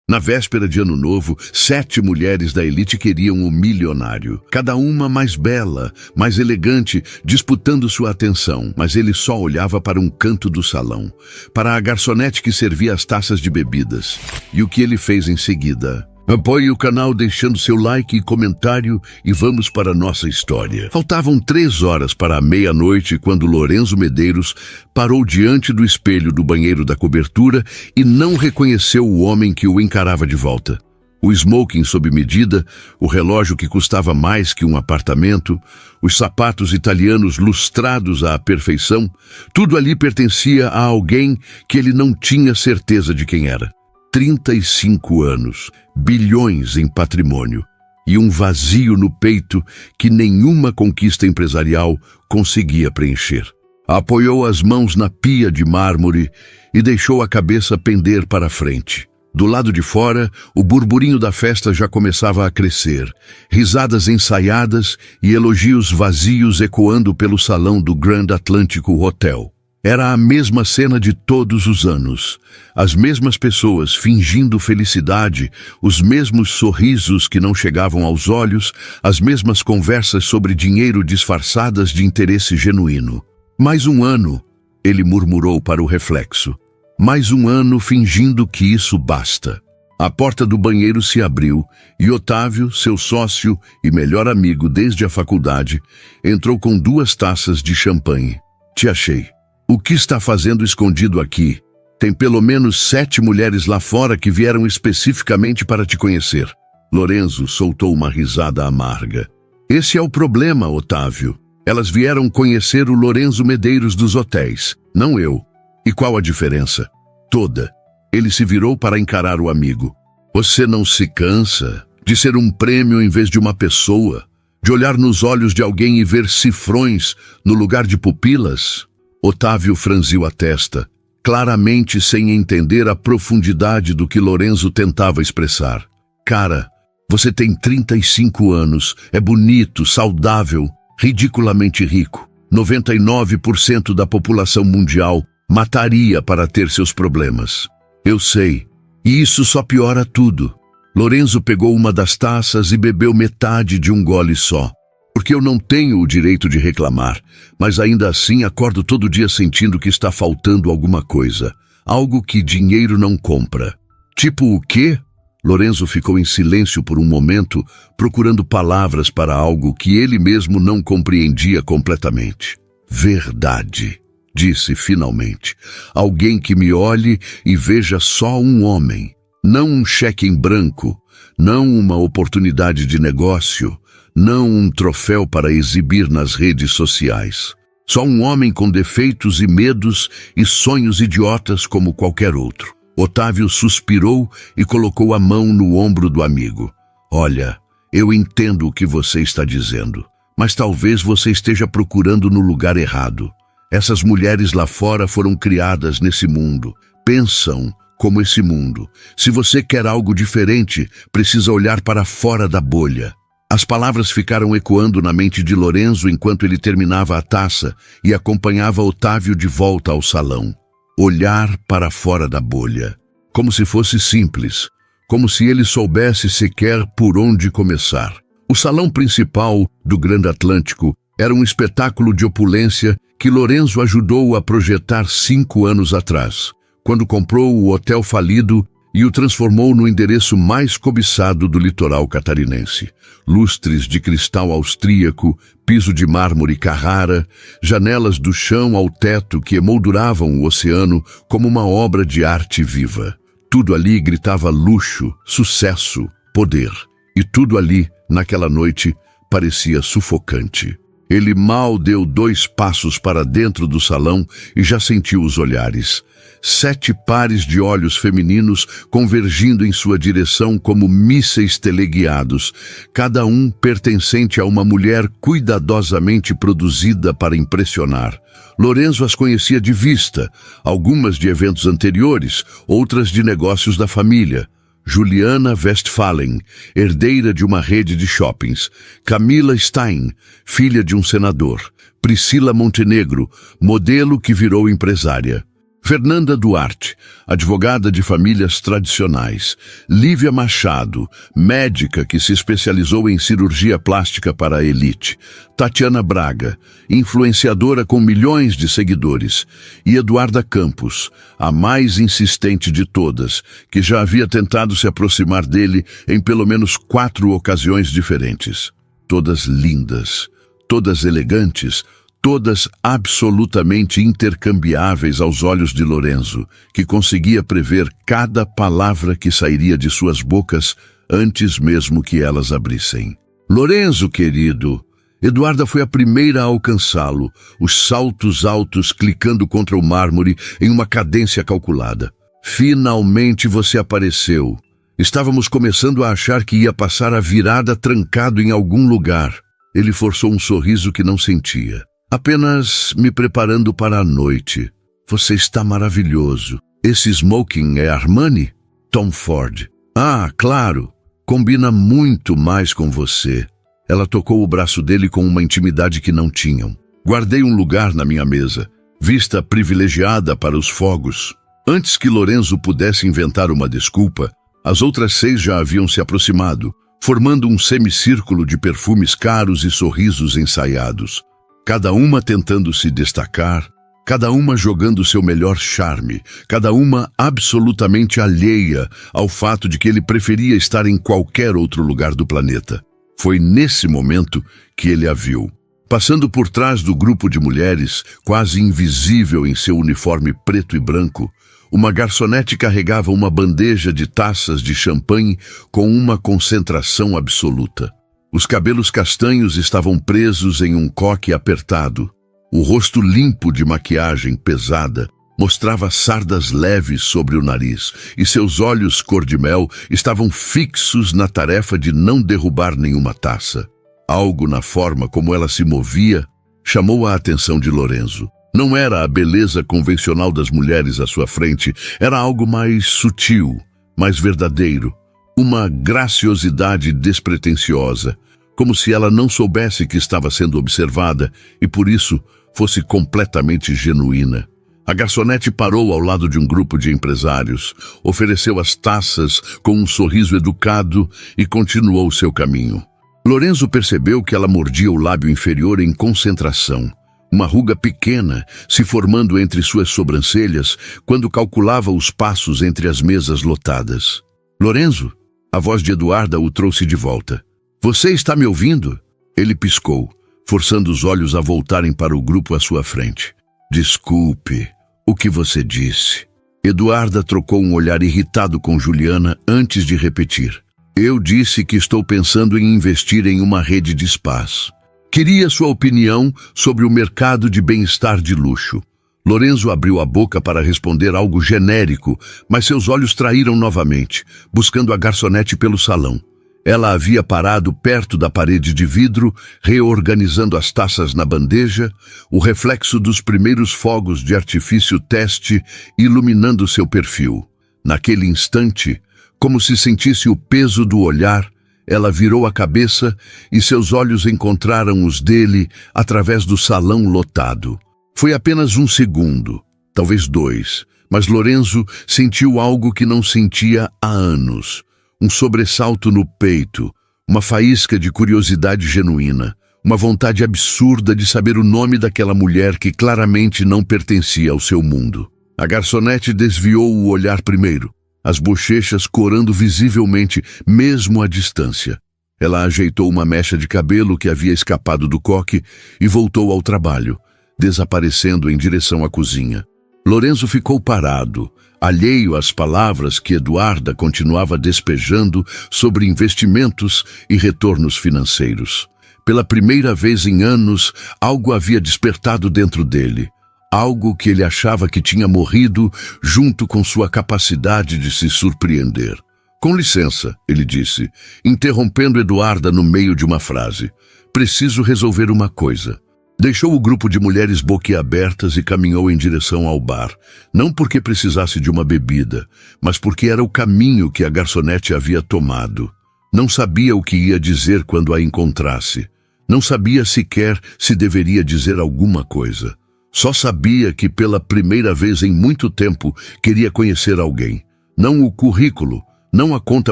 Na véspera de Ano Novo, 7 mulheres da elite queriam o milionário. Cada uma mais bela, mais elegante, disputando sua atenção. Mas ele só olhava para um canto do salão, para a garçonete que servia as taças de bebidas. E o que ele fez em seguida? Apoie o canal deixando seu like e comentário e vamos para a nossa história. Faltavam 3 horas para a meia-noite quando Lorenzo Medeiros parou diante do espelho do banheiro da cobertura e não reconheceu o homem que o encarava de volta. O smoking sob medida, o relógio que custava mais que um apartamento, os sapatos italianos lustrados à perfeição, tudo ali pertencia a alguém que ele não tinha certeza de quem era. 35 anos, bilhões em patrimônio e um vazio no peito que nenhuma conquista empresarial conseguia preencher. Apoiou as mãos na pia de mármore e deixou a cabeça pender para a frente. Do lado de fora, o burburinho da festa já começava a crescer, risadas ensaiadas e elogios vazios ecoando pelo salão do Grand Atlântico Hotel. Era a mesma cena de todos os anos. As mesmas pessoas fingindo felicidade, os mesmos sorrisos que não chegavam aos olhos, as mesmas conversas sobre dinheiro disfarçadas de interesse genuíno. Mais um ano, ele murmurou para o reflexo. Mais um ano fingindo que isso basta. A porta do banheiro se abriu e Otávio, seu sócio e melhor amigo desde a faculdade, entrou com 2 taças de champanhe. Te achei. O que está fazendo escondido aqui? Tem pelo menos 7 mulheres lá fora que vieram especificamente para te conhecer. Lorenzo soltou uma risada amarga. Esse é o problema, Otávio. Elas vieram conhecer o Lorenzo Medeiros dos hotéis, não eu. E qual a diferença? Toda. Ele se virou para encarar o amigo. Você não se cansa de ser um prêmio em vez de uma pessoa? De olhar nos olhos de alguém e ver cifrões no lugar de pupilas? Otávio franziu a testa, claramente sem entender a profundidade do que Lorenzo tentava expressar. Cara, você tem 35 anos, é bonito, saudável, ridiculamente rico. 99% da população mundial mataria para ter seus problemas. Eu sei, e isso só piora tudo. Lorenzo pegou uma das taças e bebeu metade de um gole só. Porque eu não tenho o direito de reclamar, mas ainda assim acordo todo dia sentindo que está faltando alguma coisa. Algo que dinheiro não compra. Tipo o quê? Lorenzo ficou em silêncio por um momento, procurando palavras para algo que ele mesmo não compreendia completamente. Verdade, disse finalmente. Alguém que me olhe e veja só um homem. Não um cheque em branco, não uma oportunidade de negócio, não um troféu para exibir nas redes sociais. Só um homem com defeitos e medos e sonhos idiotas como qualquer outro. Otávio suspirou e colocou a mão no ombro do amigo. Olha, eu entendo o que você está dizendo, mas talvez você esteja procurando no lugar errado. Essas mulheres lá fora foram criadas nesse mundo, pensam como esse mundo. Se você quer algo diferente, precisa olhar para fora da bolha. As palavras ficaram ecoando na mente de Lorenzo enquanto ele terminava a taça e acompanhava Otávio de volta ao salão. Olhar para fora da bolha. Como se fosse simples. Como se ele soubesse sequer por onde começar. O salão principal do Grande Atlântico era um espetáculo de opulência que Lorenzo ajudou a projetar 5 anos atrás, quando comprou o hotel falido e o transformou no endereço mais cobiçado do litoral catarinense. Lustres de cristal austríaco, piso de mármore Carrara, janelas do chão ao teto que emolduravam o oceano como uma obra de arte viva. Tudo ali gritava luxo, sucesso, poder. E tudo ali, naquela noite, parecia sufocante. Ele mal deu 2 passos para dentro do salão e já sentiu os olhares. 7 pares de olhos femininos convergindo em sua direção como mísseis teleguiados, cada um pertencente a uma mulher cuidadosamente produzida para impressionar. Lorenzo as conhecia de vista, algumas de eventos anteriores, outras de negócios da família. Juliana Westphalen, herdeira de uma rede de shoppings. Camila Stein, filha de um senador. Priscila Montenegro, modelo que virou empresária. Fernanda Duarte, advogada de famílias tradicionais. Lívia Machado, médica que se especializou em cirurgia plástica para a elite. Tatiana Braga, influenciadora com milhões de seguidores. E Eduarda Campos, a mais insistente de todas, que já havia tentado se aproximar dele em pelo menos 4 ocasiões diferentes. Todas lindas, todas elegantes, todas absolutamente intercambiáveis aos olhos de Lorenzo, que conseguia prever cada palavra que sairia de suas bocas antes mesmo que elas abrissem. Lorenzo, querido! Eduarda foi a primeira a alcançá-lo, os saltos altos clicando contra o mármore em uma cadência calculada. Finalmente você apareceu. Estávamos começando a achar que ia passar a virada trancado em algum lugar. Ele forçou um sorriso que não sentia. Apenas me preparando para a noite. Você está maravilhoso. Esse smoking é Armani? Tom Ford. Ah, claro. Combina muito mais com você. Ela tocou o braço dele com uma intimidade que não tinham. Guardei um lugar na minha mesa, vista privilegiada para os fogos. Antes que Lorenzo pudesse inventar uma desculpa, as outras 6 já haviam se aproximado, formando um semicírculo de perfumes caros e sorrisos ensaiados. Cada uma tentando se destacar, cada uma jogando seu melhor charme, cada uma absolutamente alheia ao fato de que ele preferia estar em qualquer outro lugar do planeta. Foi nesse momento que ele a viu. Passando por trás do grupo de mulheres, quase invisível em seu uniforme preto e branco, uma garçonete carregava uma bandeja de taças de champanhe com uma concentração absoluta. Os cabelos castanhos estavam presos em um coque apertado. O rosto limpo de maquiagem pesada mostrava sardas leves sobre o nariz, e seus olhos cor-de-mel estavam fixos na tarefa de não derrubar nenhuma taça. Algo na forma como ela se movia chamou a atenção de Lorenzo. Não era a beleza convencional das mulheres à sua frente, era algo mais sutil, mais verdadeiro. Uma graciosidade despretensiosa, como se ela não soubesse que estava sendo observada e, por isso, fosse completamente genuína. A garçonete parou ao lado de um grupo de empresários, ofereceu as taças com um sorriso educado e continuou seu caminho. Lorenzo percebeu que ela mordia o lábio inferior em concentração, uma ruga pequena se formando entre suas sobrancelhas quando calculava os passos entre as mesas lotadas. Lorenzo? A voz de Eduarda o trouxe de volta. Você está me ouvindo? Ele piscou, forçando os olhos a voltarem para o grupo à sua frente. Desculpe, o que você disse? Eduarda trocou um olhar irritado com Juliana antes de repetir. Eu disse que estou pensando em investir em uma rede de spas. Queria sua opinião sobre o mercado de bem-estar de luxo. Lorenzo abriu a boca para responder algo genérico, mas seus olhos traíram novamente, buscando a garçonete pelo salão. Ela havia parado perto da parede de vidro, reorganizando as taças na bandeja, o reflexo dos primeiros fogos de artifício teste iluminando seu perfil. Naquele instante, como se sentisse o peso do olhar, ela virou a cabeça e seus olhos encontraram os dele através do salão lotado. Foi apenas 1 segundo, talvez 2, mas Lorenzo sentiu algo que não sentia há anos. Um sobressalto no peito, uma faísca de curiosidade genuína, uma vontade absurda de saber o nome daquela mulher que claramente não pertencia ao seu mundo. A garçonete desviou o olhar primeiro, as bochechas corando visivelmente, mesmo à distância. Ela ajeitou uma mecha de cabelo que havia escapado do coque e voltou ao trabalho, desaparecendo em direção à cozinha. Lorenzo ficou parado, alheio às palavras que Eduarda continuava despejando sobre investimentos e retornos financeiros. Pela primeira vez em anos, algo havia despertado dentro dele. Algo que ele achava que tinha morrido junto com sua capacidade de se surpreender. Com licença, ele disse, interrompendo Eduarda no meio de uma frase. Preciso resolver uma coisa. Deixou o grupo de mulheres boquiabertas e caminhou em direção ao bar. Não porque precisasse de uma bebida, mas porque era o caminho que a garçonete havia tomado. Não sabia o que ia dizer quando a encontrasse. Não sabia sequer se deveria dizer alguma coisa. Só sabia que pela primeira vez em muito tempo queria conhecer alguém. Não o currículo, não a conta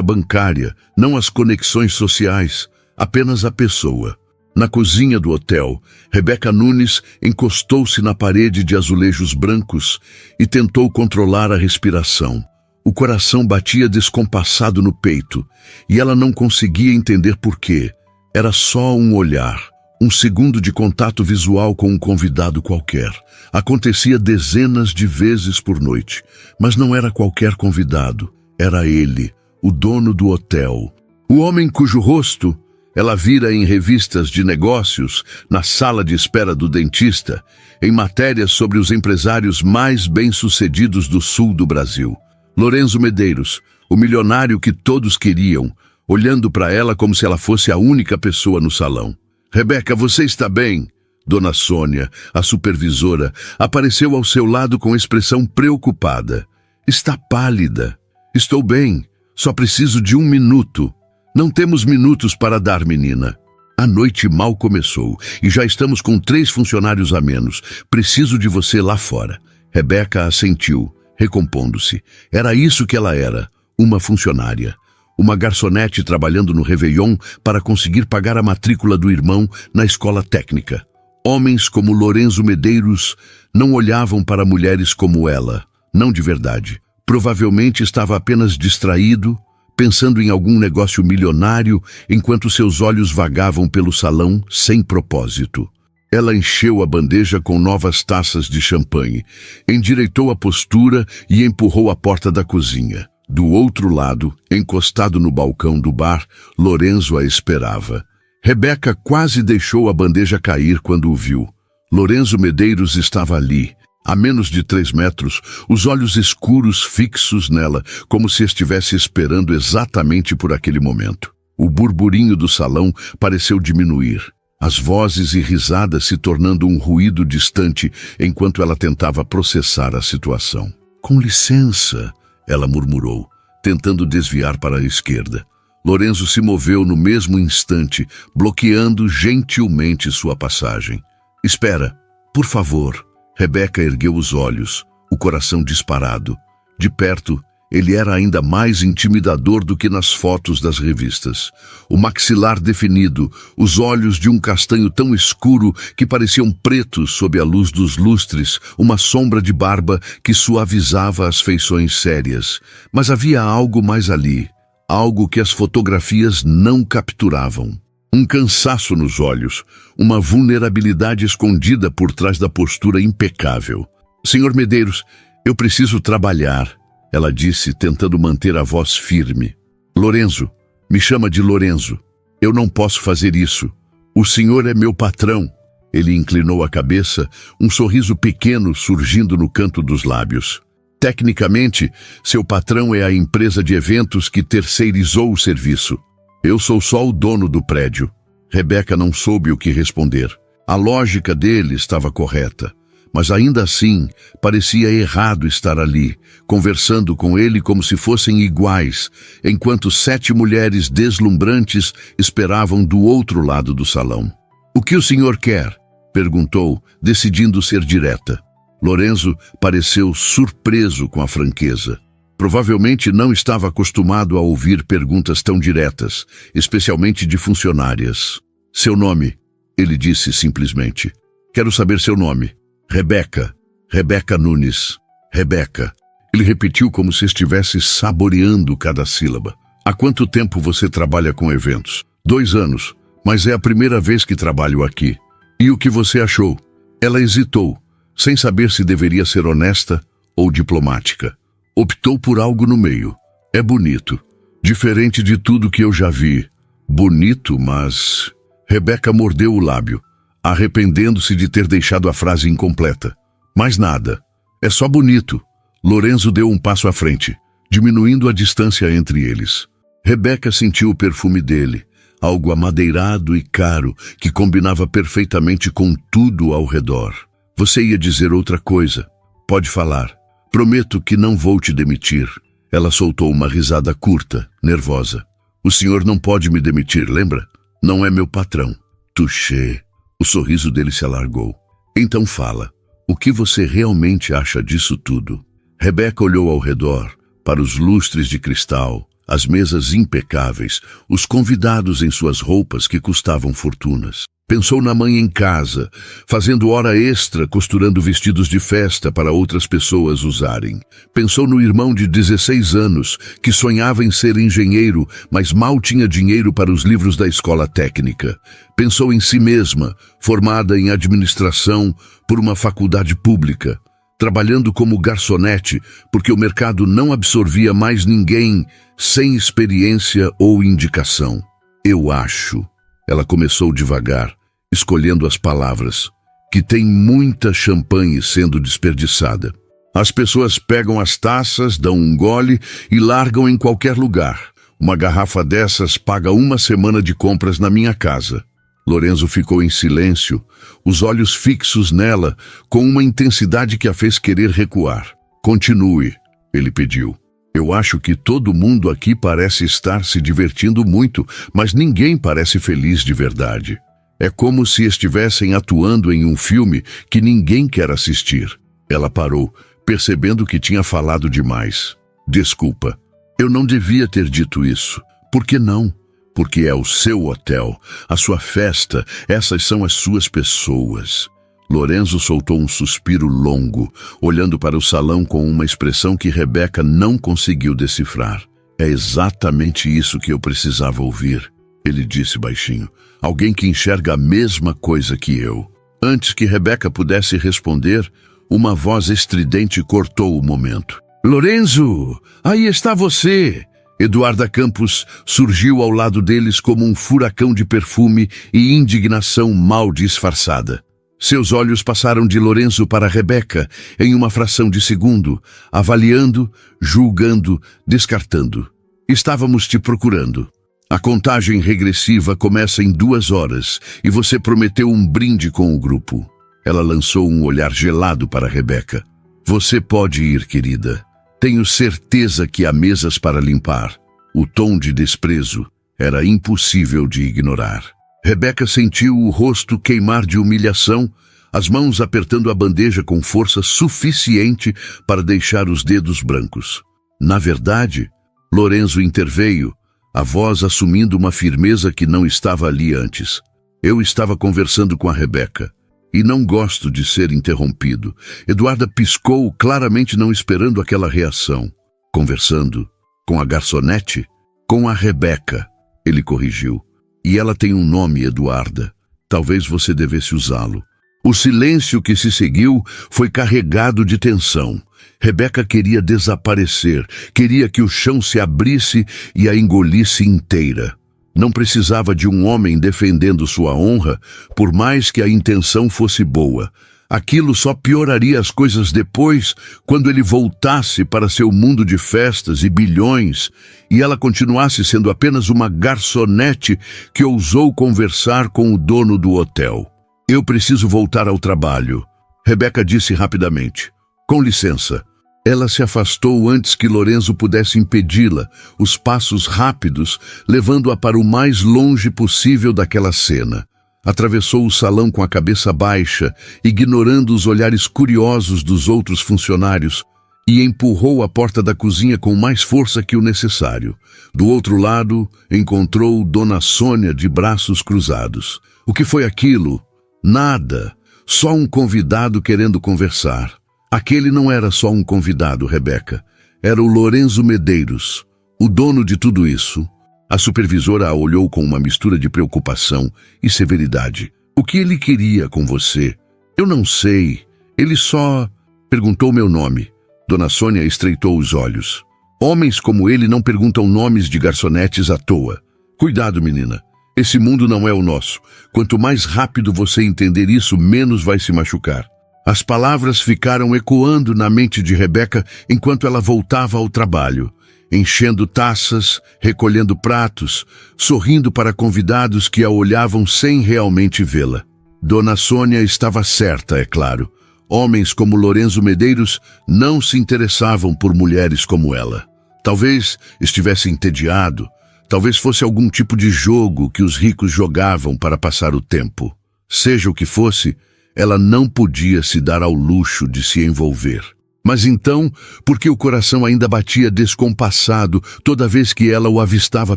bancária, não as conexões sociais, apenas a pessoa. Na cozinha do hotel, Rebeca Nunes encostou-se na parede de azulejos brancos e tentou controlar a respiração. O coração batia descompassado no peito e ela não conseguia entender por quê. Era só um olhar, um segundo de contato visual com um convidado qualquer. Acontecia dezenas de vezes por noite, mas não era qualquer convidado. Era ele, o dono do hotel. O homem cujo rosto ela vira em revistas de negócios, na sala de espera do dentista, em matérias sobre os empresários mais bem-sucedidos do sul do Brasil. Lorenzo Medeiros, o milionário que todos queriam, olhando para ela como se ela fosse a única pessoa no salão. Rebeca, você está bem? Dona Sônia, a supervisora, apareceu ao seu lado com expressão preocupada. Está pálida. Estou bem, só preciso de 1 minuto. Não temos minutos para dar, menina. A noite mal começou e já estamos com 3 funcionários a menos. Preciso de você lá fora. Rebeca assentiu, recompondo-se. Era isso que ela era, uma funcionária. Uma garçonete trabalhando no Réveillon para conseguir pagar a matrícula do irmão na escola técnica. Homens como Lorenzo Medeiros não olhavam para mulheres como ela, não de verdade. Provavelmente estava apenas distraído, pensando em algum negócio milionário, enquanto seus olhos vagavam pelo salão sem propósito. Ela encheu a bandeja com novas taças de champanhe, endireitou a postura e empurrou a porta da cozinha. Do outro lado, encostado no balcão do bar, Lorenzo a esperava. Rebeca quase deixou a bandeja cair quando o viu. Lorenzo Medeiros estava ali, a menos de 3 metros, os olhos escuros fixos nela, como se estivesse esperando exatamente por aquele momento. O burburinho do salão pareceu diminuir, as vozes e risadas se tornando um ruído distante enquanto ela tentava processar a situação. Com licença, ela murmurou, tentando desviar para a esquerda. Lorenzo se moveu no mesmo instante, bloqueando gentilmente sua passagem. Espera, por favor. Rebeca ergueu os olhos, o coração disparado. De perto, ele era ainda mais intimidador do que nas fotos das revistas. O maxilar definido, os olhos de um castanho tão escuro que pareciam pretos sob a luz dos lustres, uma sombra de barba que suavizava as feições sérias. Mas havia algo mais ali, algo que as fotografias não capturavam. Um cansaço nos olhos, uma vulnerabilidade escondida por trás da postura impecável. Senhor Medeiros, eu preciso trabalhar, ela disse, tentando manter a voz firme. Lorenzo, me chama de Lorenzo. Eu não posso fazer isso. O senhor é meu patrão. Ele inclinou a cabeça, um sorriso pequeno surgindo no canto dos lábios. Tecnicamente, seu patrão é a empresa de eventos que terceirizou o serviço. Eu sou só o dono do prédio. Rebeca não soube o que responder. A lógica dele estava correta, mas ainda assim parecia errado estar ali, conversando com ele como se fossem iguais, enquanto 7 mulheres deslumbrantes esperavam do outro lado do salão. O que o senhor quer? Perguntou, decidindo ser direta. Lorenzo pareceu surpreso com a franqueza. Provavelmente não estava acostumado a ouvir perguntas tão diretas, especialmente de funcionárias. Seu nome, ele disse simplesmente. Quero saber seu nome. Rebeca. Rebeca Nunes. Rebeca. Ele repetiu como se estivesse saboreando cada sílaba. Há quanto tempo você trabalha com eventos? 2 anos, mas é a primeira vez que trabalho aqui. E o que você achou? Ela hesitou, sem saber se deveria ser honesta ou diplomática. Optou por algo no meio. É bonito. Diferente de tudo que eu já vi. Bonito, mas... Rebeca mordeu o lábio, arrependendo-se de ter deixado a frase incompleta. Mais nada. É só bonito. Lorenzo deu um passo à frente, diminuindo a distância entre eles. Rebeca sentiu o perfume dele, algo amadeirado e caro, que combinava perfeitamente com tudo ao redor. Você ia dizer outra coisa. Pode falar. Prometo que não vou te demitir. Ela soltou uma risada curta, nervosa. O senhor não pode me demitir, lembra? Não é meu patrão. Touché. O sorriso dele se alargou. Então fala. O que você realmente acha disso tudo? Rebeca olhou ao redor, para os lustres de cristal, as mesas impecáveis, os convidados em suas roupas que custavam fortunas. Pensou na mãe em casa, fazendo hora extra costurando vestidos de festa para outras pessoas usarem. Pensou no irmão de 16 anos, que sonhava em ser engenheiro, mas mal tinha dinheiro para os livros da escola técnica. Pensou em si mesma, formada em administração por uma faculdade pública, trabalhando como garçonete porque o mercado não absorvia mais ninguém sem experiência ou indicação. Eu acho. Ela começou devagar, escolhendo as palavras, que tem muita champanhe sendo desperdiçada. As pessoas pegam as taças, dão um gole e largam em qualquer lugar. Uma garrafa dessas paga uma semana de compras na minha casa. Lorenzo ficou em silêncio, os olhos fixos nela, com uma intensidade que a fez querer recuar. Continue, ele pediu. Eu acho que todo mundo aqui parece estar se divertindo muito, mas ninguém parece feliz de verdade. É como se estivessem atuando em um filme que ninguém quer assistir. Ela parou, percebendo que tinha falado demais. Desculpa, eu não devia ter dito isso. Por que não? Porque é o seu hotel, a sua festa, essas são as suas pessoas. Lorenzo soltou um suspiro longo, olhando para o salão com uma expressão que Rebeca não conseguiu decifrar. É exatamente isso que eu precisava ouvir, ele disse baixinho. Alguém que enxerga a mesma coisa que eu. Antes que Rebeca pudesse responder, uma voz estridente cortou o momento. Lorenzo, aí está você! Eduarda Campos surgiu ao lado deles como um furacão de perfume e indignação mal disfarçada. Seus olhos passaram de Lorenzo para Rebeca em uma fração de segundo, avaliando, julgando, descartando. Estávamos te procurando. A contagem regressiva começa em 2 horas e você prometeu um brinde com o grupo. Ela lançou um olhar gelado para Rebeca. Você pode ir, querida. Tenho certeza que há mesas para limpar. O tom de desprezo era impossível de ignorar. Rebeca sentiu o rosto queimar de humilhação, as mãos apertando a bandeja com força suficiente para deixar os dedos brancos. Na verdade, Lorenzo interveio, a voz assumindo uma firmeza que não estava ali antes. Eu estava conversando com a Rebeca, e não gosto de ser interrompido. Eduarda piscou, claramente não esperando aquela reação. Conversando? Com a garçonete? Com a Rebeca, ele corrigiu. E ela tem um nome, Eduarda. Talvez você devesse usá-lo. O silêncio que se seguiu foi carregado de tensão. Rebeca queria desaparecer, queria que o chão se abrisse e a engolisse inteira. Não precisava de um homem defendendo sua honra, por mais que a intenção fosse boa. Aquilo só pioraria as coisas depois, quando ele voltasse para seu mundo de festas e bilhões, e ela continuasse sendo apenas uma garçonete que ousou conversar com o dono do hotel. Eu preciso voltar ao trabalho, Rebeca disse rapidamente. Com licença. Ela se afastou antes que Lorenzo pudesse impedi-la, os passos rápidos, levando-a para o mais longe possível daquela cena. Atravessou o salão com a cabeça baixa, ignorando os olhares curiosos dos outros funcionários, e empurrou a porta da cozinha com mais força que o necessário. Do outro lado, encontrou Dona Sônia de braços cruzados. O que foi aquilo? Nada. Só um convidado querendo conversar. Aquele não era só um convidado, Rebeca. Era o Lorenzo Medeiros, o dono de tudo isso. A supervisora a olhou com uma mistura de preocupação e severidade. O que ele queria com você? Eu não sei. Ele só perguntou meu nome. Dona Sônia estreitou os olhos. Homens como ele não perguntam nomes de garçonetes à toa. Cuidado, menina. Esse mundo não é o nosso. Quanto mais rápido você entender isso, menos vai se machucar. As palavras ficaram ecoando na mente de Rebeca enquanto ela voltava ao trabalho, enchendo taças, recolhendo pratos, sorrindo para convidados que a olhavam sem realmente vê-la. Dona Sônia estava certa, é claro. Homens como Lorenzo Medeiros não se interessavam por mulheres como ela. Talvez estivesse entediado, talvez fosse algum tipo de jogo que os ricos jogavam para passar o tempo. Seja o que fosse, Ela não podia se dar ao luxo de se envolver. Mas então, porque o coração ainda batia descompassado toda vez que ela o avistava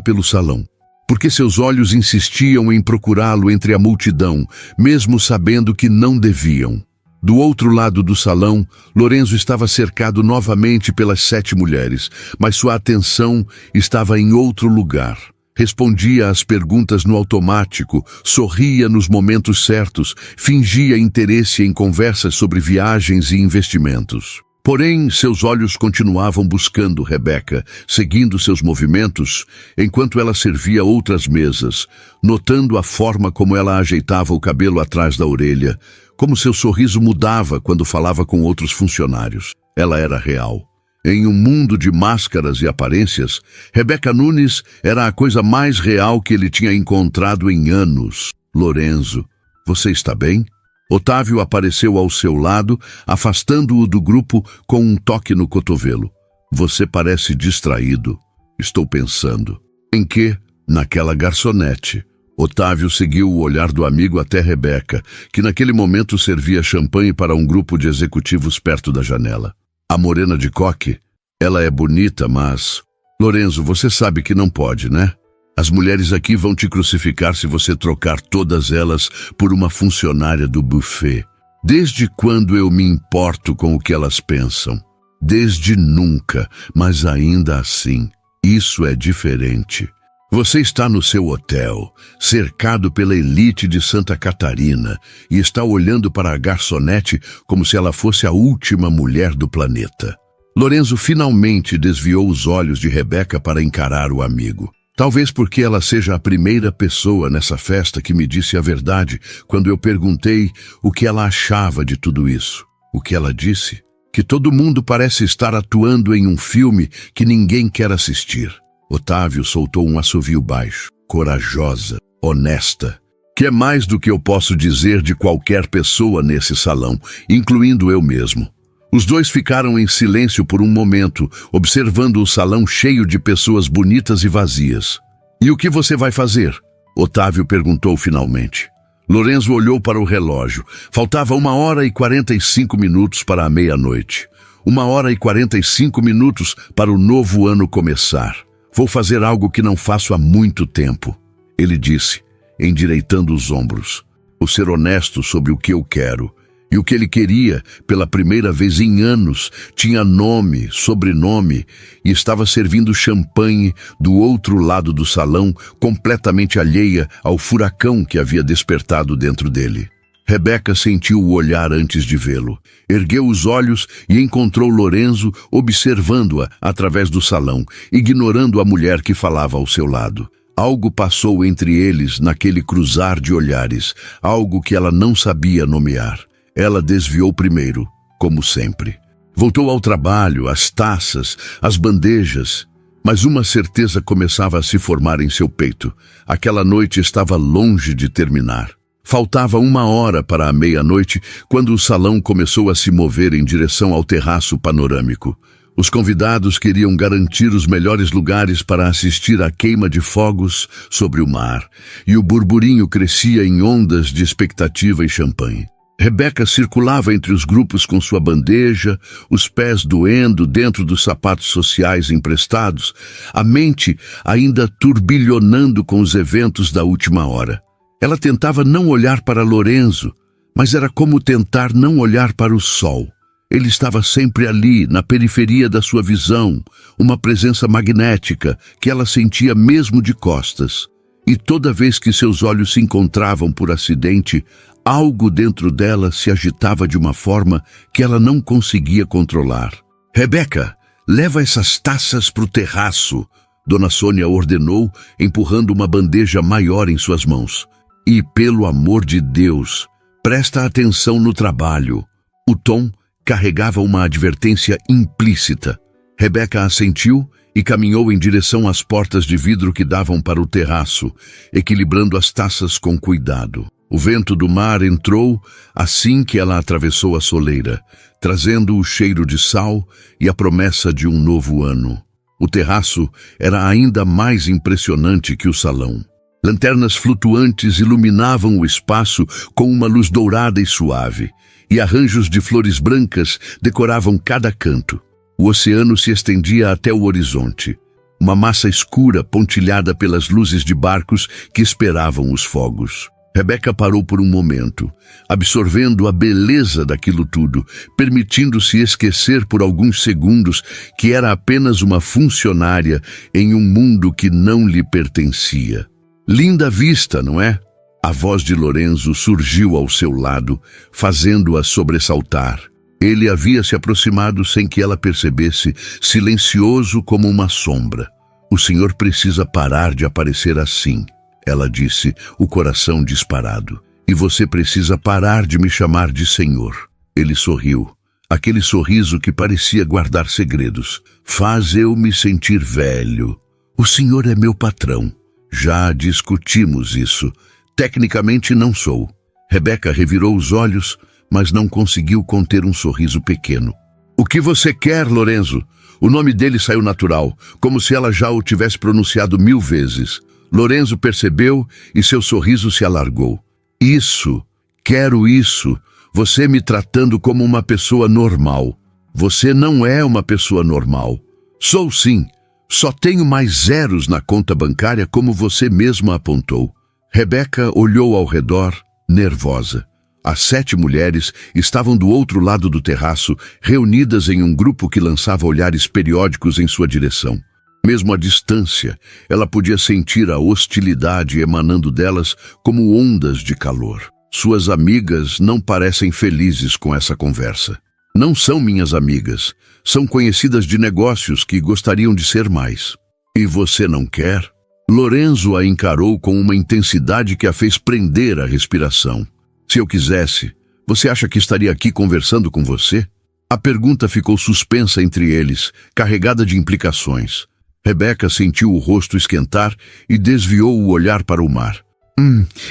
pelo salão? Porque seus olhos insistiam em procurá-lo entre a multidão, mesmo sabendo que não deviam. Do outro lado do salão, Lorenzo estava cercado novamente pelas 7 mulheres, mas sua atenção estava em outro lugar. Respondia às perguntas no automático, sorria nos momentos certos, fingia interesse em conversas sobre viagens e investimentos. Porém, seus olhos continuavam buscando Rebeca, seguindo seus movimentos, enquanto ela servia outras mesas, notando a forma como ela ajeitava o cabelo atrás da orelha, como seu sorriso mudava quando falava com outros funcionários. Ela era real. Em um mundo de máscaras e aparências, Rebeca Nunes era a coisa mais real que ele tinha encontrado em anos. Lorenzo, você está bem? Otávio apareceu ao seu lado, afastando-o do grupo com um toque no cotovelo. Você parece distraído. Estou pensando. Em quê? Naquela garçonete. Otávio seguiu o olhar do amigo até Rebeca, que naquele momento servia champanhe para um grupo de executivos perto da janela. A morena de coque? Ela é bonita, mas... Lorenzo, você sabe que não pode, né? As mulheres aqui vão te crucificar se você trocar todas elas por uma funcionária do buffet. Desde quando eu me importo com o que elas pensam? Desde nunca, mas ainda assim, isso é diferente. Você está no seu hotel, cercado pela elite de Santa Catarina, e está olhando para a garçonete como se ela fosse a última mulher do planeta. Lorenzo finalmente desviou os olhos de Rebeca para encarar o amigo. Talvez porque ela seja a primeira pessoa nessa festa que me disse a verdade quando eu perguntei o que ela achava de tudo isso. O que ela disse? Que todo mundo parece estar atuando em um filme que ninguém quer assistir. Otávio soltou um assovio baixo, corajosa, honesta, que é mais do que eu posso dizer de qualquer pessoa nesse salão, incluindo eu mesmo. Os dois ficaram em silêncio por um momento, observando o salão cheio de pessoas bonitas e vazias. E o que você vai fazer? Otávio perguntou finalmente. Lorenzo olhou para o relógio. Faltava 1h45 para a meia-noite. 1h45 para o novo ano começar. Vou fazer algo que não faço há muito tempo, ele disse, endireitando os ombros. Vou ser honesto sobre o que eu quero. E o que ele queria, pela primeira vez em anos, tinha nome, sobrenome, e estava servindo champanhe do outro lado do salão, completamente alheia ao furacão que havia despertado dentro dele. Rebeca sentiu o olhar antes de vê-lo. Ergueu os olhos e encontrou Lorenzo observando-a através do salão, ignorando a mulher que falava ao seu lado. Algo passou entre eles naquele cruzar de olhares, algo que ela não sabia nomear. Ela desviou primeiro, como sempre. Voltou ao trabalho, às taças, às bandejas, mas uma certeza começava a se formar em seu peito. Aquela noite estava longe de terminar. Faltava 1 hora para a meia-noite quando o salão começou a se mover em direção ao terraço panorâmico. Os convidados queriam garantir os melhores lugares para assistir à queima de fogos sobre o mar, e o burburinho crescia em ondas de expectativa e champanhe. Rebeca circulava entre os grupos com sua bandeja, os pés doendo dentro dos sapatos sociais emprestados, a mente ainda turbilhonando com os eventos da última hora. Ela tentava não olhar para Lorenzo, mas era como tentar não olhar para o sol. Ele estava sempre ali, na periferia da sua visão, uma presença magnética que ela sentia mesmo de costas. E toda vez que seus olhos se encontravam por acidente, algo dentro dela se agitava de uma forma que ela não conseguia controlar. Rebeca, leva essas taças para o terraço, Dona Sônia ordenou, empurrando uma bandeja maior em suas mãos. E, pelo amor de Deus, presta atenção no trabalho. O tom carregava uma advertência implícita. Rebeca assentiu e caminhou em direção às portas de vidro que davam para o terraço, equilibrando as taças com cuidado. O vento do mar entrou assim que ela atravessou a soleira, trazendo o cheiro de sal e a promessa de um novo ano. O terraço era ainda mais impressionante que o salão. Lanternas flutuantes iluminavam o espaço com uma luz dourada e suave, e arranjos de flores brancas decoravam cada canto. O oceano se estendia até o horizonte, uma massa escura pontilhada pelas luzes de barcos que esperavam os fogos. Rebeca parou por um momento, absorvendo a beleza daquilo tudo, permitindo-se esquecer por alguns segundos que era apenas uma funcionária em um mundo que não lhe pertencia. Linda vista, não é? A voz de Lorenzo surgiu ao seu lado, fazendo-a sobressaltar. Ele havia se aproximado sem que ela percebesse, silencioso como uma sombra. O senhor precisa parar de aparecer assim, ela disse, o coração disparado. E você precisa parar de me chamar de senhor. Ele sorriu, aquele sorriso que parecia guardar segredos. Faz eu me sentir velho. O senhor é meu patrão. Já discutimos isso. Tecnicamente não sou. Rebeca revirou os olhos, mas não conseguiu conter um sorriso pequeno. O que você quer, Lorenzo? O nome dele saiu natural, como se ela já o tivesse pronunciado 1000 vezes. Lorenzo percebeu e seu sorriso se alargou. Isso, quero isso, você me tratando como uma pessoa normal. Você não é uma pessoa normal. Sou sim. Só tenho mais zeros na conta bancária, como você mesma apontou. Rebeca olhou ao redor, nervosa. As 7 mulheres estavam do outro lado do terraço, reunidas em um grupo que lançava olhares periódicos em sua direção. Mesmo à distância, ela podia sentir a hostilidade emanando delas como ondas de calor. Suas amigas não parecem felizes com essa conversa. Não são minhas amigas. São conhecidas de negócios que gostariam de ser mais. E você não quer? Lorenzo a encarou com uma intensidade que a fez prender a respiração. Se eu quisesse, você acha que estaria aqui conversando com você? A pergunta ficou suspensa entre eles, carregada de implicações. Rebeca sentiu o rosto esquentar e desviou o olhar para o mar.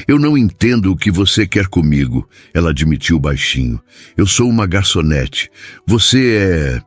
Eu não entendo o que você quer comigo, ela admitiu baixinho. Eu sou uma garçonete. Você.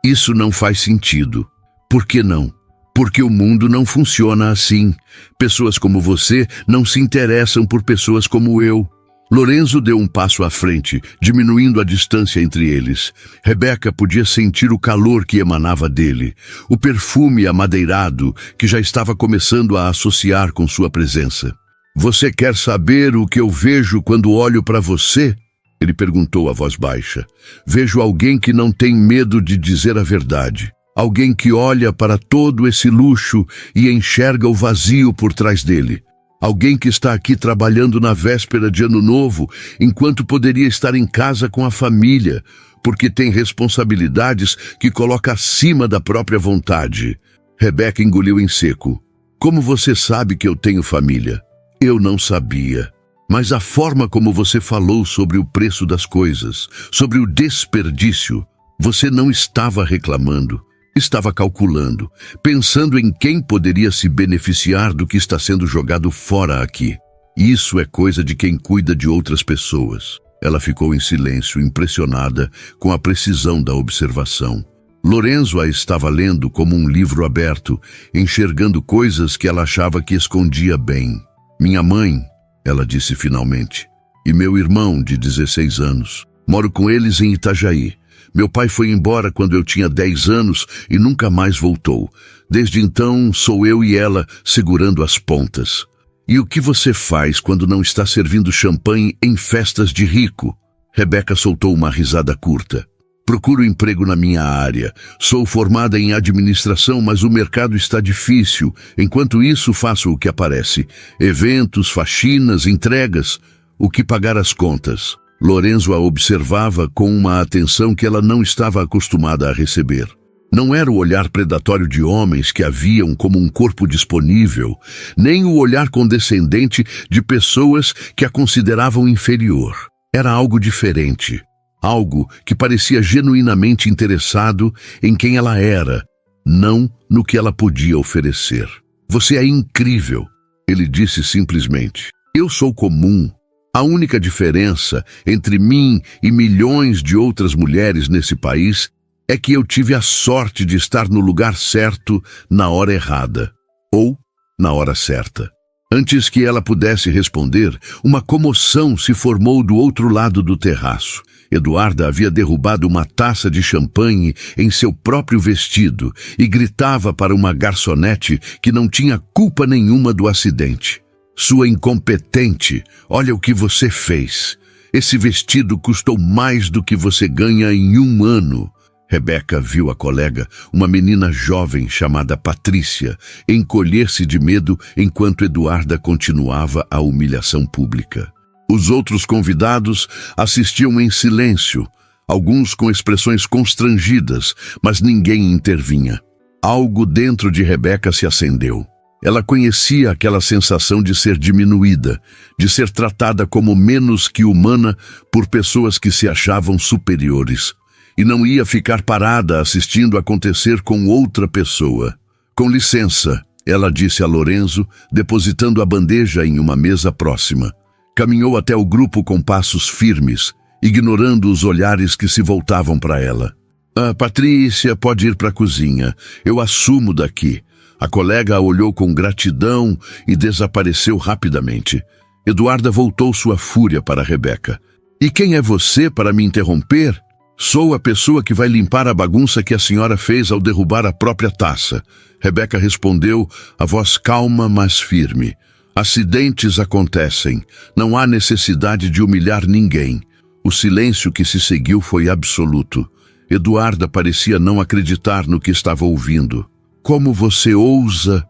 Isso não faz sentido. Por que não? Porque o mundo não funciona assim. Pessoas como você não se interessam por pessoas como eu. Lorenzo deu um passo à frente, diminuindo a distância entre eles. Rebeca podia sentir o calor que emanava dele, o perfume amadeirado que já estava começando a associar com sua presença. Você quer saber o que eu vejo quando olho para você? Ele perguntou a voz baixa. Vejo alguém que não tem medo de dizer a verdade. Alguém que olha para todo esse luxo e enxerga o vazio por trás dele. Alguém que está aqui trabalhando na véspera de Ano Novo, enquanto poderia estar em casa com a família, porque tem responsabilidades que coloca acima da própria vontade. Rebeca engoliu em seco. Como você sabe que eu tenho família? Eu não sabia. Mas a forma como você falou sobre o preço das coisas, sobre o desperdício, você não estava reclamando. Estava calculando, pensando em quem poderia se beneficiar do que está sendo jogado fora aqui. Isso é coisa de quem cuida de outras pessoas. Ela ficou em silêncio, impressionada com a precisão da observação. Lorenzo a estava lendo como um livro aberto, enxergando coisas que ela achava que escondia bem. Minha mãe, ela disse finalmente, e meu irmão de 16 anos. Moro com eles em Itajaí. Meu pai foi embora quando eu tinha 10 anos e nunca mais voltou. Desde então, sou eu e ela segurando as pontas. E o que você faz quando não está servindo champanhe em festas de rico? Rebeca soltou uma risada curta. Procuro emprego na minha área. Sou formada em administração, mas o mercado está difícil. Enquanto isso, faço o que aparece. Eventos, faxinas, entregas. O que pagar as contas? Lorenzo a observava com uma atenção que ela não estava acostumada a receber. Não era o olhar predatório de homens que a viam como um corpo disponível, nem o olhar condescendente de pessoas que a consideravam inferior. Era algo diferente, algo que parecia genuinamente interessado em quem ela era, não no que ela podia oferecer. Você é incrível, ele disse simplesmente. Eu sou comum. A única diferença entre mim e milhões de outras mulheres nesse país é que eu tive a sorte de estar no lugar certo na hora errada. Ou na hora certa. Antes que ela pudesse responder, uma comoção se formou do outro lado do terraço. Eduarda havia derrubado uma taça de champanhe em seu próprio vestido e gritava para uma garçonete que não tinha culpa nenhuma do acidente. Sua incompetente, olha o que você fez. Esse vestido custou mais do que você ganha em 1 ano. Rebeca viu a colega, uma menina jovem chamada Patrícia, encolher-se de medo enquanto Eduarda continuava a humilhação pública. Os outros convidados assistiam em silêncio, alguns com expressões constrangidas, mas ninguém intervinha. Algo dentro de Rebeca se acendeu. Ela conhecia aquela sensação de ser diminuída, de ser tratada como menos que humana por pessoas que se achavam superiores. E não ia ficar parada assistindo acontecer com outra pessoa. Com licença, ela disse a Lorenzo, depositando a bandeja em uma mesa próxima. Caminhou até o grupo com passos firmes, ignorando os olhares que se voltavam para ela. Patrícia, pode ir para a cozinha. Eu assumo daqui. A colega a olhou com gratidão e desapareceu rapidamente. Eduarda voltou sua fúria para Rebeca. E quem é você para me interromper? Sou a pessoa que vai limpar a bagunça que a senhora fez ao derrubar a própria taça. Rebeca respondeu, a voz calma, mas firme. Acidentes acontecem. Não há necessidade de humilhar ninguém. O silêncio que se seguiu foi absoluto. Eduarda parecia não acreditar no que estava ouvindo. Como você ousa?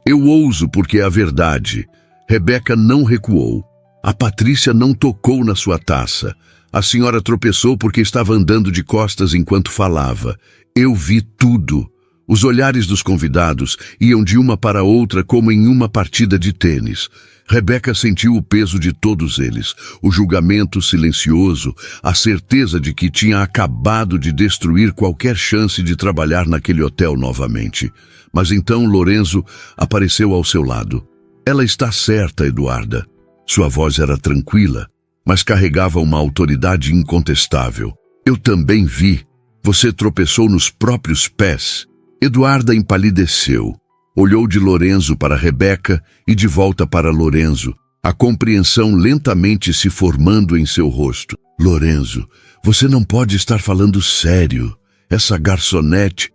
Eu ouso porque é a verdade. Rebeca não recuou. A Patrícia não tocou na sua taça. A senhora tropeçou porque estava andando de costas enquanto falava. Eu vi tudo. Os olhares dos convidados iam de uma para outra como em uma partida de tênis. Rebeca sentiu o peso de todos eles, o julgamento silencioso, a certeza de que tinha acabado de destruir qualquer chance de trabalhar naquele hotel novamente. Mas então Lorenzo apareceu ao seu lado. Ela está certa, Eduarda. Sua voz era tranquila, mas carregava uma autoridade incontestável. Eu também vi. Você tropeçou nos próprios pés. Eduarda empalideceu. Olhou de Lorenzo para Rebeca e de volta para Lorenzo, a compreensão lentamente se formando em seu rosto. Lorenzo, você não pode estar falando sério. Essa garçonete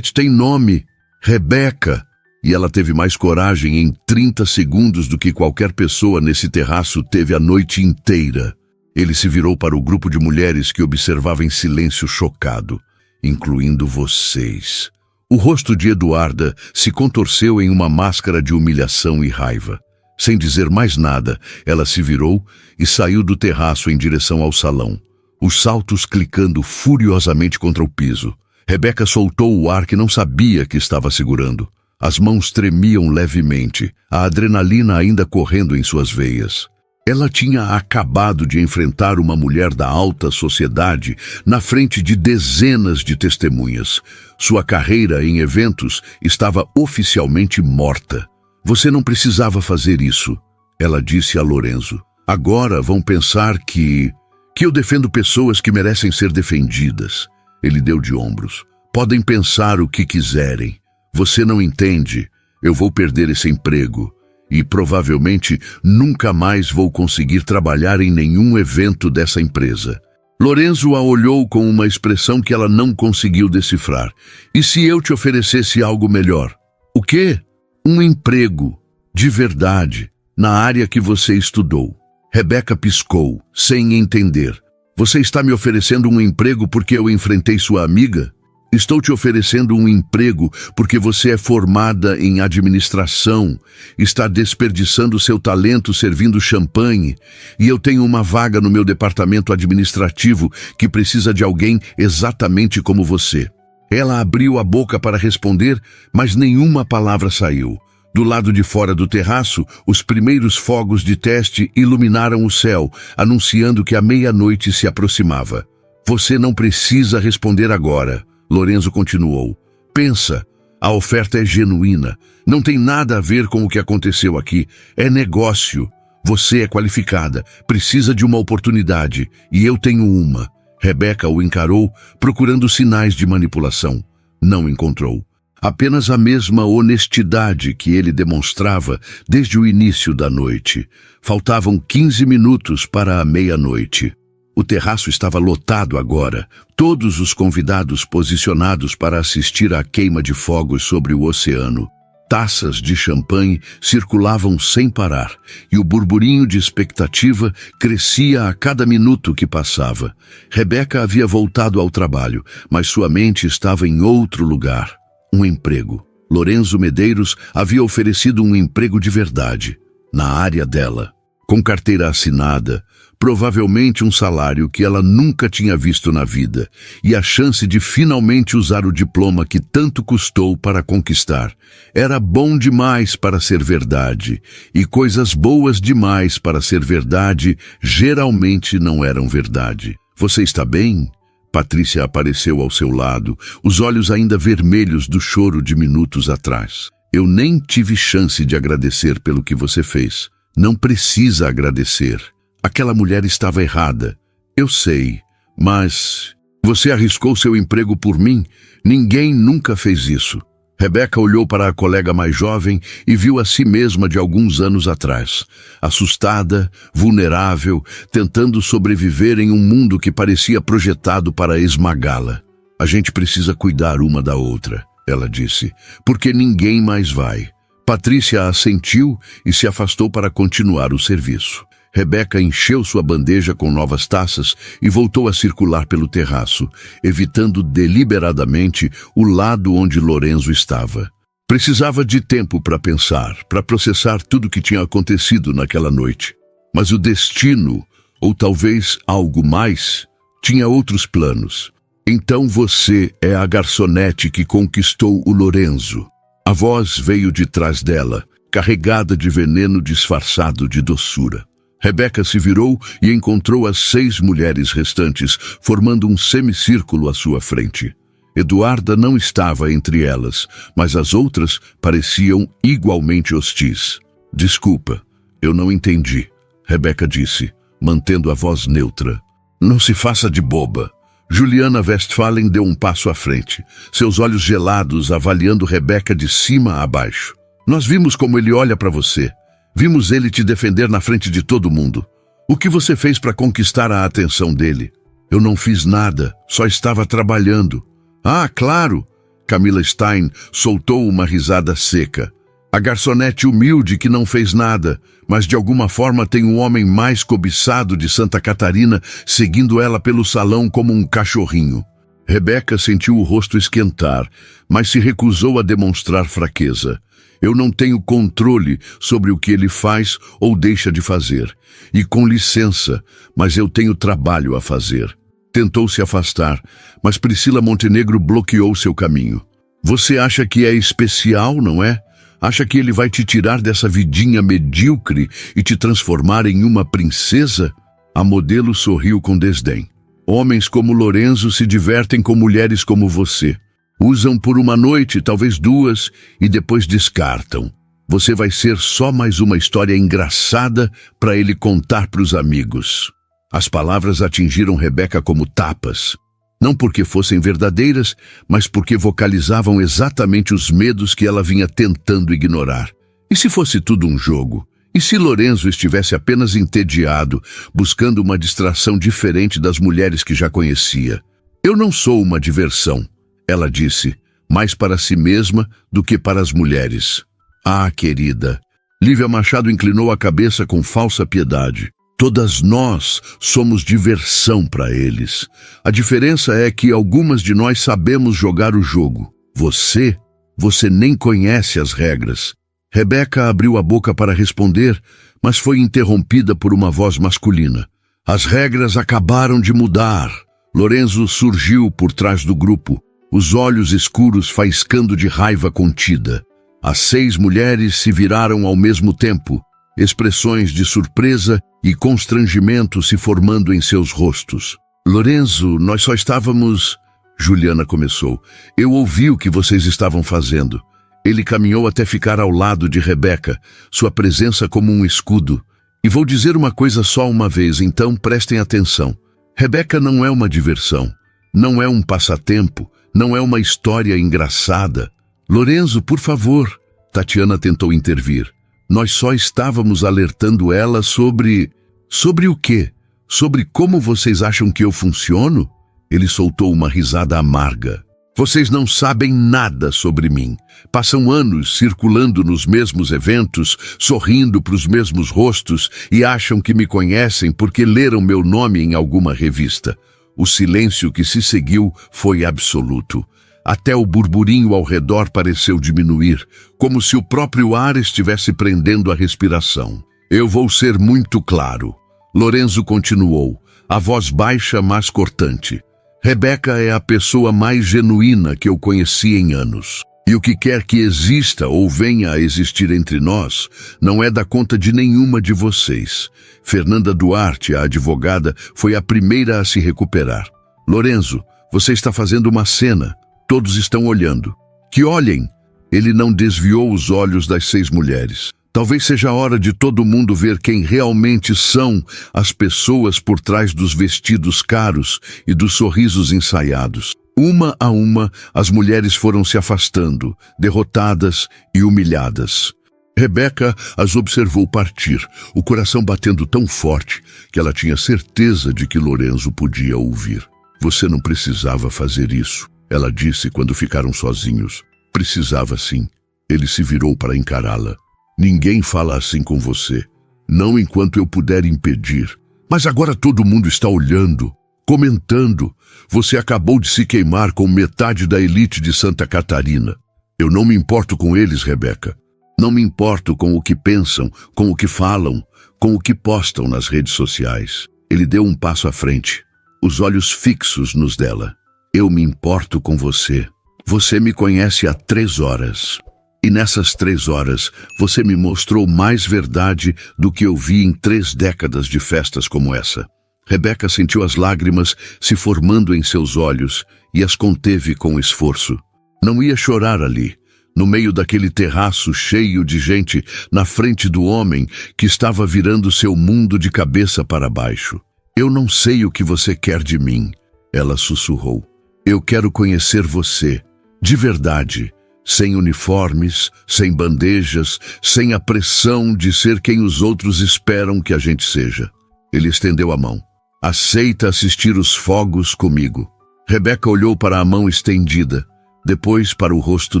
tem nome. Rebeca. E ela teve mais coragem em 30 segundos do que qualquer pessoa nesse terraço teve a noite inteira. Ele se virou para o grupo de mulheres que observava em silêncio chocado, incluindo vocês. O rosto de Eduarda se contorceu em uma máscara de humilhação e raiva. Sem dizer mais nada, ela se virou e saiu do terraço em direção ao salão, os saltos clicando furiosamente contra o piso. Rebeca soltou o ar que não sabia que estava segurando. As mãos tremiam levemente, a adrenalina ainda correndo em suas veias. Ela tinha acabado de enfrentar uma mulher da alta sociedade na frente de dezenas de testemunhas. Sua carreira em eventos estava oficialmente morta. Você não precisava fazer isso, ela disse a Lorenzo. Agora vão pensar que eu defendo pessoas que merecem ser defendidas. Ele deu de ombros. Podem pensar o que quiserem. Você não entende. Eu vou perder esse emprego. E provavelmente nunca mais vou conseguir trabalhar em nenhum evento dessa empresa. Lorenzo a olhou com uma expressão que ela não conseguiu decifrar. E se eu te oferecesse algo melhor? O quê? Um emprego, de verdade, na área que você estudou. Rebeca piscou, sem entender. Você está me oferecendo um emprego porque eu enfrentei sua amiga? Estou te oferecendo um emprego porque você é formada em administração, está desperdiçando seu talento servindo champanhe, e eu tenho uma vaga no meu departamento administrativo que precisa de alguém exatamente como você. Ela abriu a boca para responder, mas nenhuma palavra saiu. Do lado de fora do terraço, os primeiros fogos de teste iluminaram o céu, anunciando que a meia-noite se aproximava. Você não precisa responder agora. Lorenzo continuou. Pensa, a oferta é genuína. Não tem nada a ver com o que aconteceu aqui. É negócio. Você é qualificada, precisa de uma oportunidade, e eu tenho uma. Rebeca o encarou, procurando sinais de manipulação. Não encontrou. Apenas a mesma honestidade que ele demonstrava desde o início da noite. Faltavam 15 minutos para a meia-noite. O terraço estava lotado agora, todos os convidados posicionados para assistir à queima de fogos sobre o oceano. Taças de champanhe circulavam sem parar, e o burburinho de expectativa crescia a cada minuto que passava. Rebeca havia voltado ao trabalho, mas sua mente estava em outro lugar. Um emprego. Lorenzo Medeiros havia oferecido um emprego de verdade, na área dela, com carteira assinada, provavelmente um salário que ela nunca tinha visto na vida, e a chance de finalmente usar o diploma que tanto custou para conquistar. Era bom demais para ser verdade, e coisas boas demais para ser verdade geralmente não eram verdade. Você está bem? Patrícia apareceu ao seu lado, os olhos ainda vermelhos do choro de minutos atrás. Eu nem tive chance de agradecer pelo que você fez. Não precisa agradecer. Aquela mulher estava errada. Eu sei, mas você arriscou seu emprego por mim? Ninguém nunca fez isso. Rebeca olhou para a colega mais jovem e viu a si mesma de alguns anos atrás. Assustada, vulnerável, tentando sobreviver em um mundo que parecia projetado para esmagá-la. A gente precisa cuidar uma da outra, ela disse, porque ninguém mais vai. Patrícia assentiu e se afastou para continuar o serviço. Rebeca encheu sua bandeja com novas taças e voltou a circular pelo terraço, evitando deliberadamente o lado onde Lorenzo estava. Precisava de tempo para pensar, para processar tudo o que tinha acontecido naquela noite. Mas o destino, ou talvez algo mais, tinha outros planos. Então você é a garçonete que conquistou o Lorenzo. A voz veio de trás dela, carregada de veneno disfarçado de doçura. Rebeca se virou e encontrou as 6 mulheres restantes, formando um semicírculo à sua frente. Eduarda não estava entre elas, mas as outras pareciam igualmente hostis. Desculpa, eu não entendi, Rebeca disse, mantendo a voz neutra. Não se faça de boba. Juliana Westphalen deu um passo à frente, seus olhos gelados avaliando Rebeca de cima a baixo. Nós vimos como ele olha para você. Vimos ele te defender na frente de todo mundo. O que você fez para conquistar a atenção dele? Eu não fiz nada, só estava trabalhando. Ah, claro! Camila Stein soltou uma risada seca. A garçonete humilde que não fez nada, mas de alguma forma tem um homem mais cobiçado de Santa Catarina seguindo ela pelo salão como um cachorrinho. Rebeca sentiu o rosto esquentar, mas se recusou a demonstrar fraqueza. Eu não tenho controle sobre o que ele faz ou deixa de fazer. E com licença, mas eu tenho trabalho a fazer. Tentou se afastar, mas Priscila Montenegro bloqueou seu caminho. Você acha que é especial, não é? Acha que ele vai te tirar dessa vidinha medíocre e te transformar em uma princesa? A modelo sorriu com desdém. Homens como Lorenzo se divertem com mulheres como você. Usam por uma noite, talvez 2, e depois descartam. Você vai ser só mais uma história engraçada para ele contar para os amigos. As palavras atingiram Rebeca como tapas. Não porque fossem verdadeiras, mas porque vocalizavam exatamente os medos que ela vinha tentando ignorar. E se fosse tudo um jogo? E se Lorenzo estivesse apenas entediado, buscando uma distração diferente das mulheres que já conhecia? Eu não sou uma diversão, ela disse, mais para si mesma do que para as mulheres. Ah, querida. Lívia Machado inclinou a cabeça com falsa piedade. Todas nós somos diversão para eles. A diferença é que algumas de nós sabemos jogar o jogo. Você nem conhece as regras. Rebeca abriu a boca para responder, mas foi interrompida por uma voz masculina. As regras acabaram de mudar. Lorenzo surgiu por trás do grupo, os olhos escuros faiscando de raiva contida. As 6 mulheres se viraram ao mesmo tempo, expressões de surpresa e constrangimento se formando em seus rostos. Lorenzo, nós só estávamos... Juliana começou. Eu ouvi o que vocês estavam fazendo. Ele caminhou até ficar ao lado de Rebeca, sua presença como um escudo. E vou dizer uma coisa só uma vez, então prestem atenção. Rebeca não é uma diversão, não é um passatempo, não é uma história engraçada. Lorenzo, por favor. Tatiana tentou intervir. Nós só estávamos alertando ela sobre... Sobre o quê? Sobre como vocês acham que eu funciono? Ele soltou uma risada amarga. Vocês não sabem nada sobre mim. Passam anos circulando nos mesmos eventos, sorrindo para os mesmos rostos e acham que me conhecem porque leram meu nome em alguma revista. O silêncio que se seguiu foi absoluto. Até o burburinho ao redor pareceu diminuir, como se o próprio ar estivesse prendendo a respiração. Eu vou ser muito claro. Lorenzo continuou, a voz baixa, mas cortante. Rebeca é a pessoa mais genuína que eu conheci em anos. E o que quer que exista ou venha a existir entre nós não é da conta de nenhuma de vocês. Fernanda Duarte, a advogada, foi a primeira a se recuperar. Lorenzo, você está fazendo uma cena. Todos estão olhando. Que olhem! Ele não desviou os olhos das 6 mulheres. Talvez seja a hora de todo mundo ver quem realmente são as pessoas por trás dos vestidos caros e dos sorrisos ensaiados. Uma a uma, as mulheres foram se afastando, derrotadas e humilhadas. Rebeca as observou partir, o coração batendo tão forte que ela tinha certeza de que Lorenzo podia ouvir. Você não precisava fazer isso, ela disse quando ficaram sozinhos. Precisava sim. Ele se virou para encará-la. Ninguém fala assim com você. Não enquanto eu puder impedir. Mas agora todo mundo está olhando, comentando. Você acabou de se queimar com metade da elite de Santa Catarina. Eu não me importo com eles, Rebeca. Não me importo com o que pensam, com o que falam, com o que postam nas redes sociais. Ele deu um passo à frente, os olhos fixos nos dela. Eu me importo com você. Você me conhece há 3 horas. E nessas 3 horas, você me mostrou mais verdade do que eu vi em 3 décadas de festas como essa. Rebeca sentiu as lágrimas se formando em seus olhos e as conteve com esforço. Não ia chorar ali, no meio daquele terraço cheio de gente, na frente do homem que estava virando seu mundo de cabeça para baixo. Eu não sei o que você quer de mim, ela sussurrou. Eu quero conhecer você, de verdade. Sem uniformes, sem bandejas, sem a pressão de ser quem os outros esperam que a gente seja. Ele estendeu a mão. Aceita assistir os fogos comigo. Rebeca olhou para a mão estendida, depois para o rosto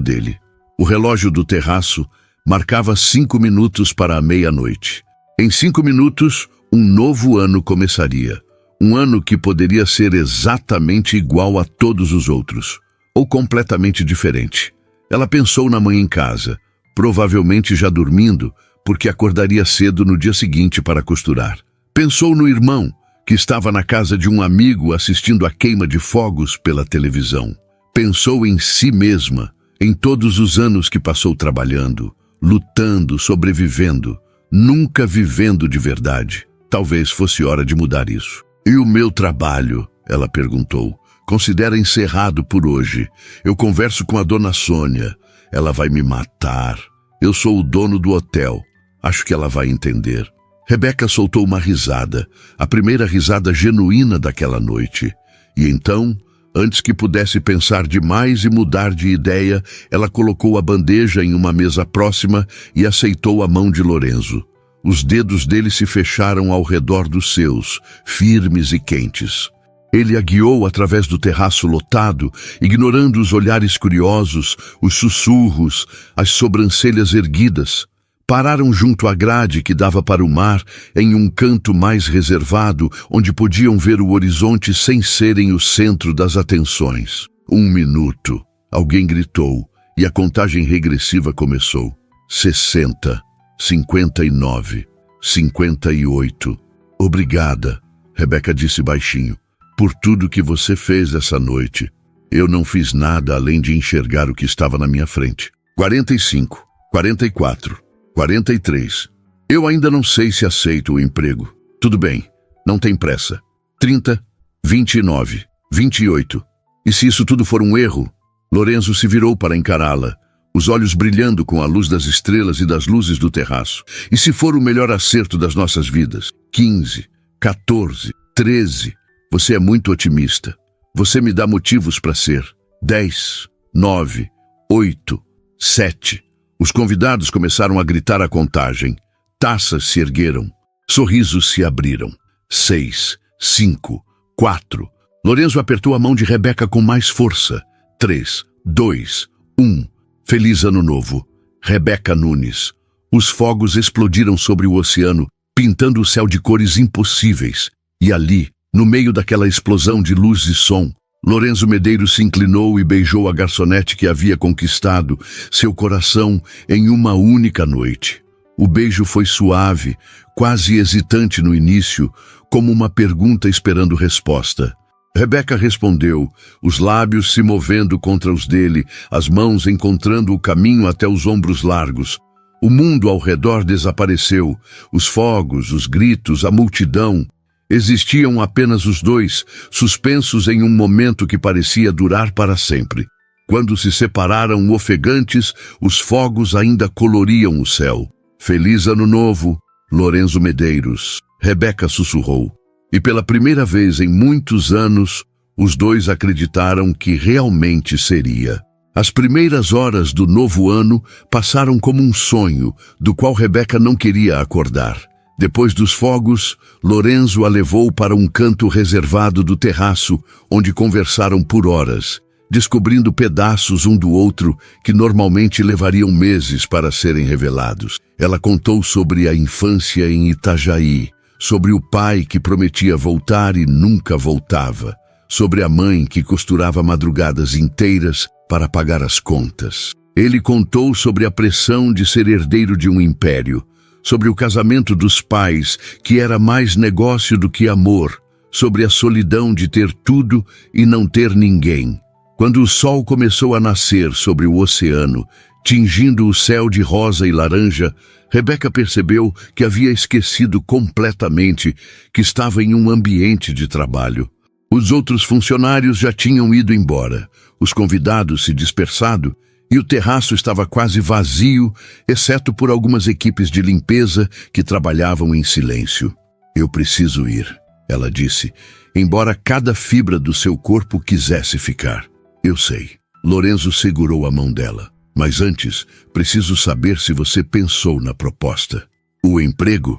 dele. O relógio do terraço marcava 5 minutos para a meia-noite. Em 5 minutos, um novo ano começaria. Um ano que poderia ser exatamente igual a todos os outros, ou completamente diferente. Ela pensou na mãe em casa, provavelmente já dormindo, porque acordaria cedo no dia seguinte para costurar. Pensou no irmão, que estava na casa de um amigo assistindo a queima de fogos pela televisão. Pensou em si mesma, em todos os anos que passou trabalhando, lutando, sobrevivendo, nunca vivendo de verdade. Talvez fosse hora de mudar isso. E o meu trabalho? Ela perguntou. Considera encerrado por hoje. Eu converso com a dona Sônia. Ela vai me matar. Eu sou o dono do hotel. Acho que ela vai entender. Rebeca soltou uma risada, a primeira risada genuína daquela noite. E então, antes que pudesse pensar demais e mudar de ideia, ela colocou a bandeja em uma mesa próxima e aceitou a mão de Lorenzo. Os dedos dele se fecharam ao redor dos seus, firmes e quentes. Ele a guiou através do terraço lotado, ignorando os olhares curiosos, os sussurros, as sobrancelhas erguidas. Pararam junto à grade que dava para o mar, em um canto mais reservado, onde podiam ver o horizonte sem serem o centro das atenções. 1 minuto. Alguém gritou, e a contagem regressiva começou. 60, 59, 58. Obrigada, Rebeca disse baixinho. Por tudo que você fez essa noite. Eu não fiz nada além de enxergar o que estava na minha frente. 45, 44, 43. Eu ainda não sei se aceito o emprego. Tudo bem, não tem pressa. 30, 29, 28. E se isso tudo for um erro? Lorenzo se virou para encará-la, os olhos brilhando com a luz das estrelas e das luzes do terraço. E se for o melhor acerto das nossas vidas? 15, 14, 13... Você é muito otimista. Você me dá motivos para ser. 10, 9, 8, 7. Os convidados começaram a gritar a contagem. Taças se ergueram. Sorrisos se abriram. 6, 5, 4. Lorenzo apertou a mão de Rebeca com mais força. 3, 2, 1. Feliz Ano Novo. Rebeca Nunes. Os fogos explodiram sobre o oceano, pintando o céu de cores impossíveis. E ali, no meio daquela explosão de luz e som, Lorenzo Medeiros se inclinou e beijou a garçonete que havia conquistado seu coração em uma única noite. O beijo foi suave, quase hesitante no início, como uma pergunta esperando resposta. Rebeca respondeu, os lábios se movendo contra os dele, as mãos encontrando o caminho até os ombros largos. O mundo ao redor desapareceu, os fogos, os gritos, a multidão. Existiam apenas os dois, suspensos em um momento que parecia durar para sempre. Quando se separaram ofegantes, os fogos ainda coloriam o céu. Feliz Ano Novo, Lorenzo Medeiros, Rebeca sussurrou. E pela primeira vez em muitos anos, os dois acreditaram que realmente seria. As primeiras horas do novo ano passaram como um sonho, do qual Rebeca não queria acordar. Depois dos fogos, Lorenzo a levou para um canto reservado do terraço, onde conversaram por horas, descobrindo pedaços um do outro que normalmente levariam meses para serem revelados. Ela contou sobre a infância em Itajaí, sobre o pai que prometia voltar e nunca voltava, sobre a mãe que costurava madrugadas inteiras para pagar as contas. Ele contou sobre a pressão de ser herdeiro de um império, sobre o casamento dos pais, que era mais negócio do que amor, sobre a solidão de ter tudo e não ter ninguém. Quando o sol começou a nascer sobre o oceano, tingindo o céu de rosa e laranja, Rebeca percebeu que havia esquecido completamente que estava em um ambiente de trabalho. Os outros funcionários já tinham ido embora, os convidados se dispersado, e o terraço estava quase vazio, exceto por algumas equipes de limpeza que trabalhavam em silêncio. Eu preciso ir, ela disse, embora cada fibra do seu corpo quisesse ficar. Eu sei. Lorenzo segurou a mão dela. Mas antes, preciso saber se você pensou na proposta. O emprego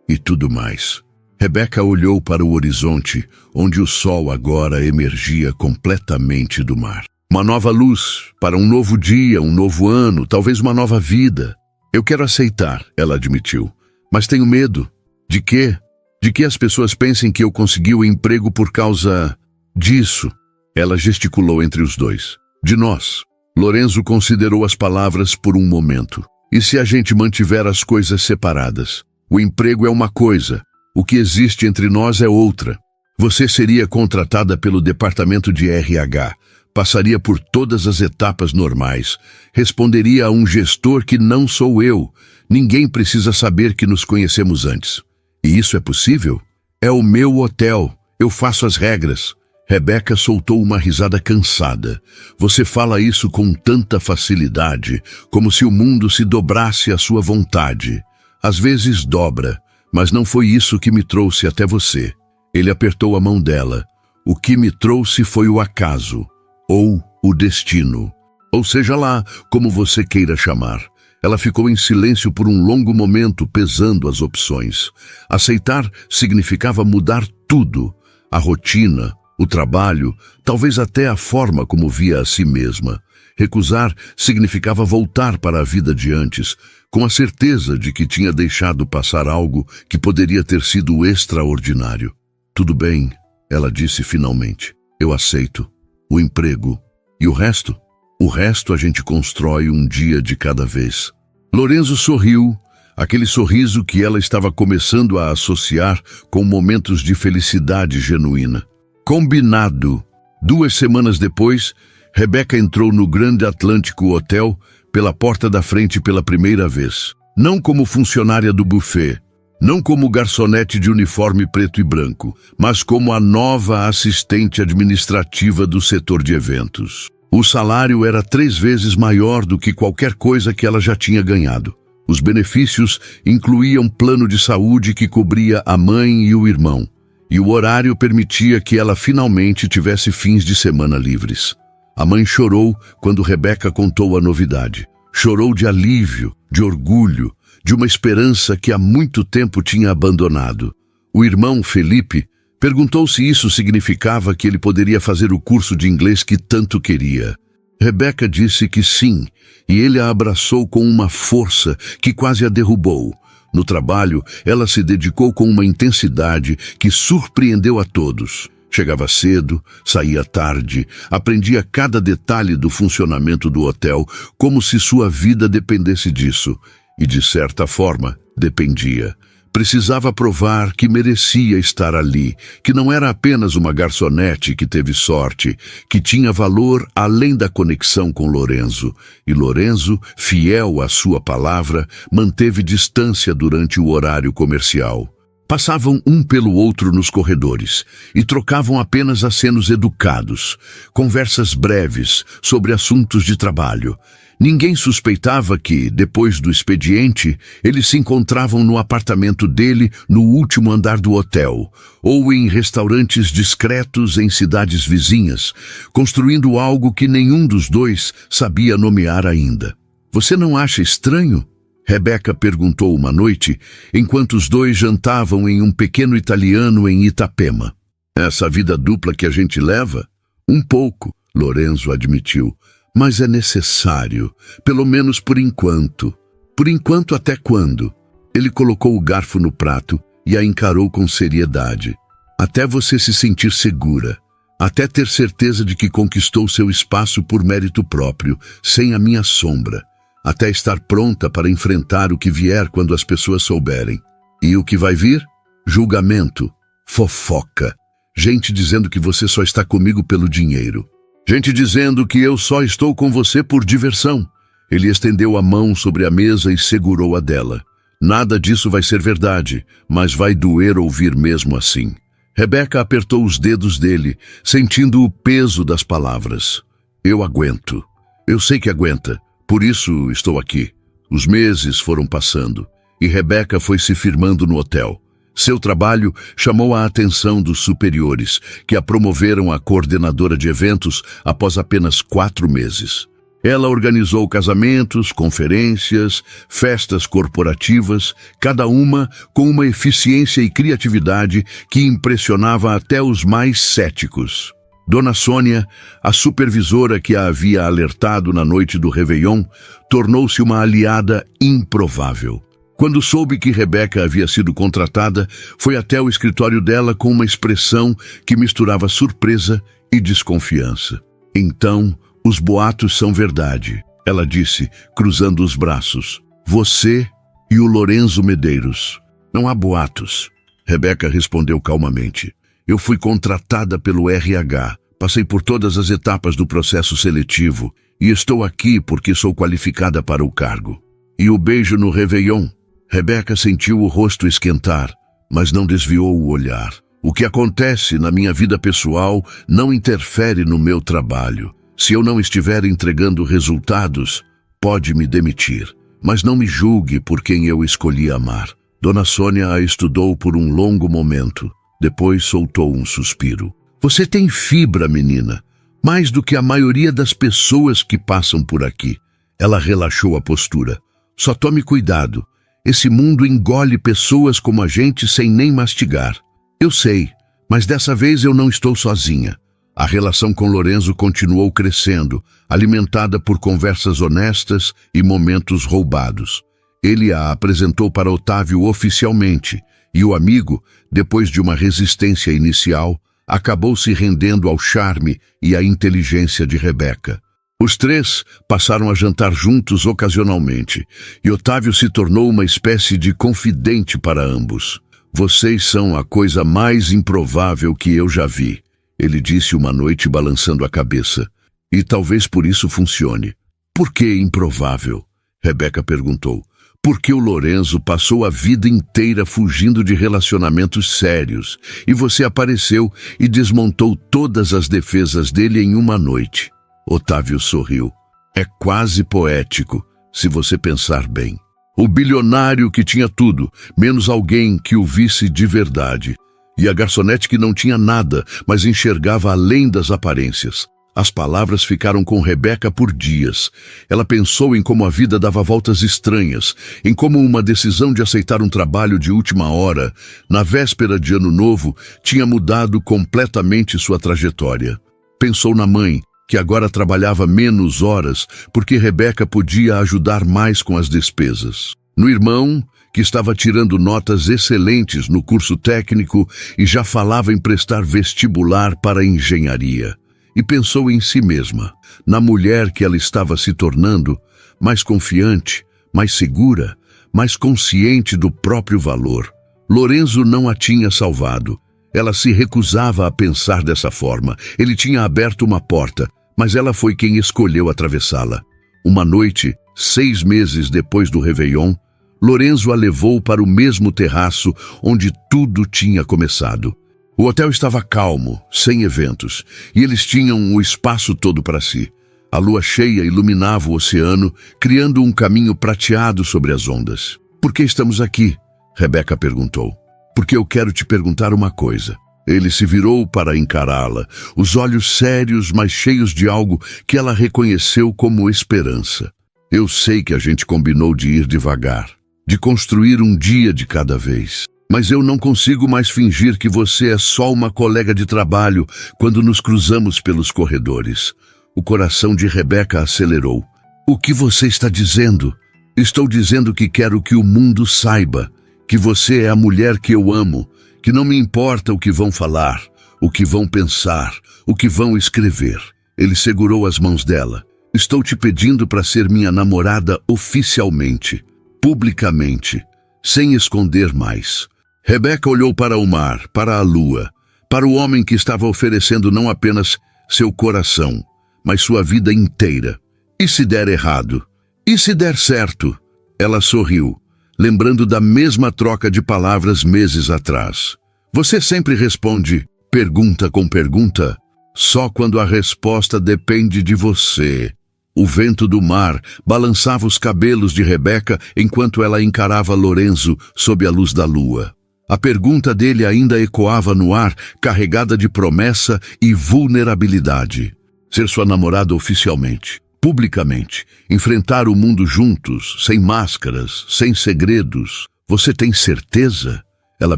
e tudo mais. Rebeca olhou para o horizonte, onde o sol agora emergia completamente do mar. Uma nova luz, para um novo dia, um novo ano, talvez uma nova vida. Eu quero aceitar, ela admitiu. Mas tenho medo. De quê? De que as pessoas pensem que eu consegui o emprego por causa disso. Ela gesticulou entre os dois. De nós. Lorenzo considerou as palavras por um momento. E se a gente mantiver as coisas separadas? O emprego é uma coisa. O que existe entre nós é outra. Você seria contratada pelo departamento de RH. Passaria por todas as etapas normais. Responderia a um gestor que não sou eu. Ninguém precisa saber que nos conhecemos antes. E isso é possível? É o meu hotel. Eu faço as regras. Rebeca soltou uma risada cansada. Você fala isso com tanta facilidade, como se o mundo se dobrasse à sua vontade. Às vezes dobra, mas não foi isso que me trouxe até você. Ele apertou a mão dela. O que me trouxe foi o acaso. Ou o destino. Ou seja lá, como você queira chamar. Ela ficou em silêncio por um longo momento, pesando as opções. Aceitar significava mudar tudo. A rotina, o trabalho, talvez até a forma como via a si mesma. Recusar significava voltar para a vida de antes, com a certeza de que tinha deixado passar algo que poderia ter sido extraordinário. Tudo bem, ela disse finalmente. Eu aceito. O emprego. E o resto? O resto a gente constrói um dia de cada vez. Lorenzo sorriu, aquele sorriso que ela estava começando a associar com momentos de felicidade genuína. Combinado. 2 semanas depois, Rebeca entrou no Grande Atlântico Hotel pela porta da frente pela primeira vez. Não como funcionária do buffet, não como garçonete de uniforme preto e branco, mas como a nova assistente administrativa do setor de eventos. O salário era 3 vezes maior do que qualquer coisa que ela já tinha ganhado. Os benefícios incluíam plano de saúde que cobria a mãe e o irmão, e o horário permitia que ela finalmente tivesse fins de semana livres. A mãe chorou quando Rebeca contou a novidade. Chorou de alívio, de orgulho, de uma esperança que há muito tempo tinha abandonado. O irmão, Felipe, perguntou se isso significava que ele poderia fazer o curso de inglês que tanto queria. Rebeca disse que sim, e ele a abraçou com uma força que quase a derrubou. No trabalho, ela se dedicou com uma intensidade que surpreendeu a todos. Chegava cedo, saía tarde, aprendia cada detalhe do funcionamento do hotel, como se sua vida dependesse disso. E, de certa forma, dependia. Precisava provar que merecia estar ali, que não era apenas uma garçonete que teve sorte, que tinha valor além da conexão com Lorenzo. E Lorenzo, fiel à sua palavra, manteve distância durante o horário comercial. Passavam um pelo outro nos corredores e trocavam apenas acenos educados, conversas breves sobre assuntos de trabalho. Ninguém suspeitava que, depois do expediente, eles se encontravam no apartamento dele no último andar do hotel, ou em restaurantes discretos em cidades vizinhas, construindo algo que nenhum dos dois sabia nomear ainda. Você não acha estranho? Rebeca perguntou uma noite, enquanto os dois jantavam em um pequeno italiano em Itapema. Essa vida dupla que a gente leva? Um pouco, Lorenzo admitiu. Mas é necessário, pelo menos por enquanto. Por enquanto até quando? Ele colocou o garfo no prato e a encarou com seriedade. Até você se sentir segura. Até ter certeza de que conquistou seu espaço por mérito próprio, sem a minha sombra. Até estar pronta para enfrentar o que vier quando as pessoas souberem. E o que vai vir? Julgamento, fofoca, gente dizendo que você só está comigo pelo dinheiro. Gente dizendo que eu só estou com você por diversão. Ele estendeu a mão sobre a mesa e segurou a dela. Nada disso vai ser verdade, mas vai doer ouvir mesmo assim. Rebeca apertou os dedos dele, sentindo o peso das palavras. Eu aguento. Eu sei que aguenta. Por isso estou aqui. Os meses foram passando e Rebeca foi se firmando no hotel. Seu trabalho chamou a atenção dos superiores, que a promoveram a coordenadora de eventos após apenas 4 meses. Ela organizou casamentos, conferências, festas corporativas, cada uma com uma eficiência e criatividade que impressionava até os mais céticos. Dona Sônia, a supervisora que a havia alertado na noite do Réveillon, tornou-se uma aliada improvável. Quando soube que Rebeca havia sido contratada, foi até o escritório dela com uma expressão que misturava surpresa e desconfiança. Então, os boatos são verdade, ela disse, cruzando os braços. Você e o Lorenzo Medeiros. Não há boatos. Rebeca respondeu calmamente. Eu fui contratada pelo RH, passei por todas as etapas do processo seletivo e estou aqui porque sou qualificada para o cargo. E o beijo no Réveillon? Rebeca sentiu o rosto esquentar, mas não desviou o olhar. O que acontece na minha vida pessoal não interfere no meu trabalho. Se eu não estiver entregando resultados, pode me demitir. Mas não me julgue por quem eu escolhi amar. Dona Sônia a estudou por um longo momento. Depois soltou um suspiro. Você tem fibra, menina. Mais do que a maioria das pessoas que passam por aqui. Ela relaxou a postura. Só tome cuidado. Esse mundo engole pessoas como a gente sem nem mastigar. Eu sei, mas dessa vez eu não estou sozinha. A relação com Lorenzo continuou crescendo, alimentada por conversas honestas e momentos roubados. Ele a apresentou para Otávio oficialmente, e o amigo, depois de uma resistência inicial, acabou se rendendo ao charme e à inteligência de Rebeca. Os 3 passaram a jantar juntos ocasionalmente, e Otávio se tornou uma espécie de confidente para ambos. Vocês são a coisa mais improvável que eu já vi, ele disse uma noite balançando a cabeça. E talvez por isso funcione. Por que improvável? Rebeca perguntou. Porque o Lorenzo passou a vida inteira fugindo de relacionamentos sérios, e você apareceu e desmontou todas as defesas dele em uma noite. Otávio sorriu. É quase poético, se você pensar bem. O bilionário que tinha tudo, menos alguém que o visse de verdade. E a garçonete que não tinha nada, mas enxergava além das aparências. As palavras ficaram com Rebeca por dias. Ela pensou em como a vida dava voltas estranhas, em como uma decisão de aceitar um trabalho de última hora, na véspera de Ano Novo, tinha mudado completamente sua trajetória. Pensou na mãe, que agora trabalhava menos horas, porque Rebeca podia ajudar mais com as despesas. No irmão, que estava tirando notas excelentes no curso técnico e já falava em prestar vestibular para engenharia. E pensou em si mesma, na mulher que ela estava se tornando, mais confiante, mais segura, mais consciente do próprio valor. Lorenzo não a tinha salvado. Ela se recusava a pensar dessa forma. Ele tinha aberto uma porta, mas ela foi quem escolheu atravessá-la. Uma noite, 6 meses depois do Réveillon, Lorenzo a levou para o mesmo terraço onde tudo tinha começado. O hotel estava calmo, sem eventos, e eles tinham o espaço todo para si. A lua cheia iluminava o oceano, criando um caminho prateado sobre as ondas. "Por que estamos aqui?" Rebeca perguntou. "Porque eu quero te perguntar uma coisa." Ele se virou para encará-la, os olhos sérios, mas cheios de algo que ela reconheceu como esperança. "Eu sei que a gente combinou de ir devagar, de construir um dia de cada vez. Mas eu não consigo mais fingir que você é só uma colega de trabalho quando nos cruzamos pelos corredores." O coração de Rebeca acelerou. "O que você está dizendo?" "Estou dizendo que quero que o mundo saiba que você é a mulher que eu amo, que não me importa o que vão falar, o que vão pensar, o que vão escrever." Ele segurou as mãos dela. "Estou te pedindo para ser minha namorada oficialmente, publicamente, sem esconder mais." Rebeca olhou para o mar, para a lua, para o homem que estava oferecendo não apenas seu coração, mas sua vida inteira. "E se der errado? E se der certo?" Ela sorriu, lembrando da mesma troca de palavras meses atrás. "Você sempre responde pergunta com pergunta, só quando a resposta depende de você." O vento do mar balançava os cabelos de Rebeca enquanto ela encarava Lorenzo sob a luz da lua. A pergunta dele ainda ecoava no ar, carregada de promessa e vulnerabilidade. Ser sua namorada oficialmente, publicamente, enfrentar o mundo juntos, sem máscaras, sem segredos. "Você tem certeza?" ela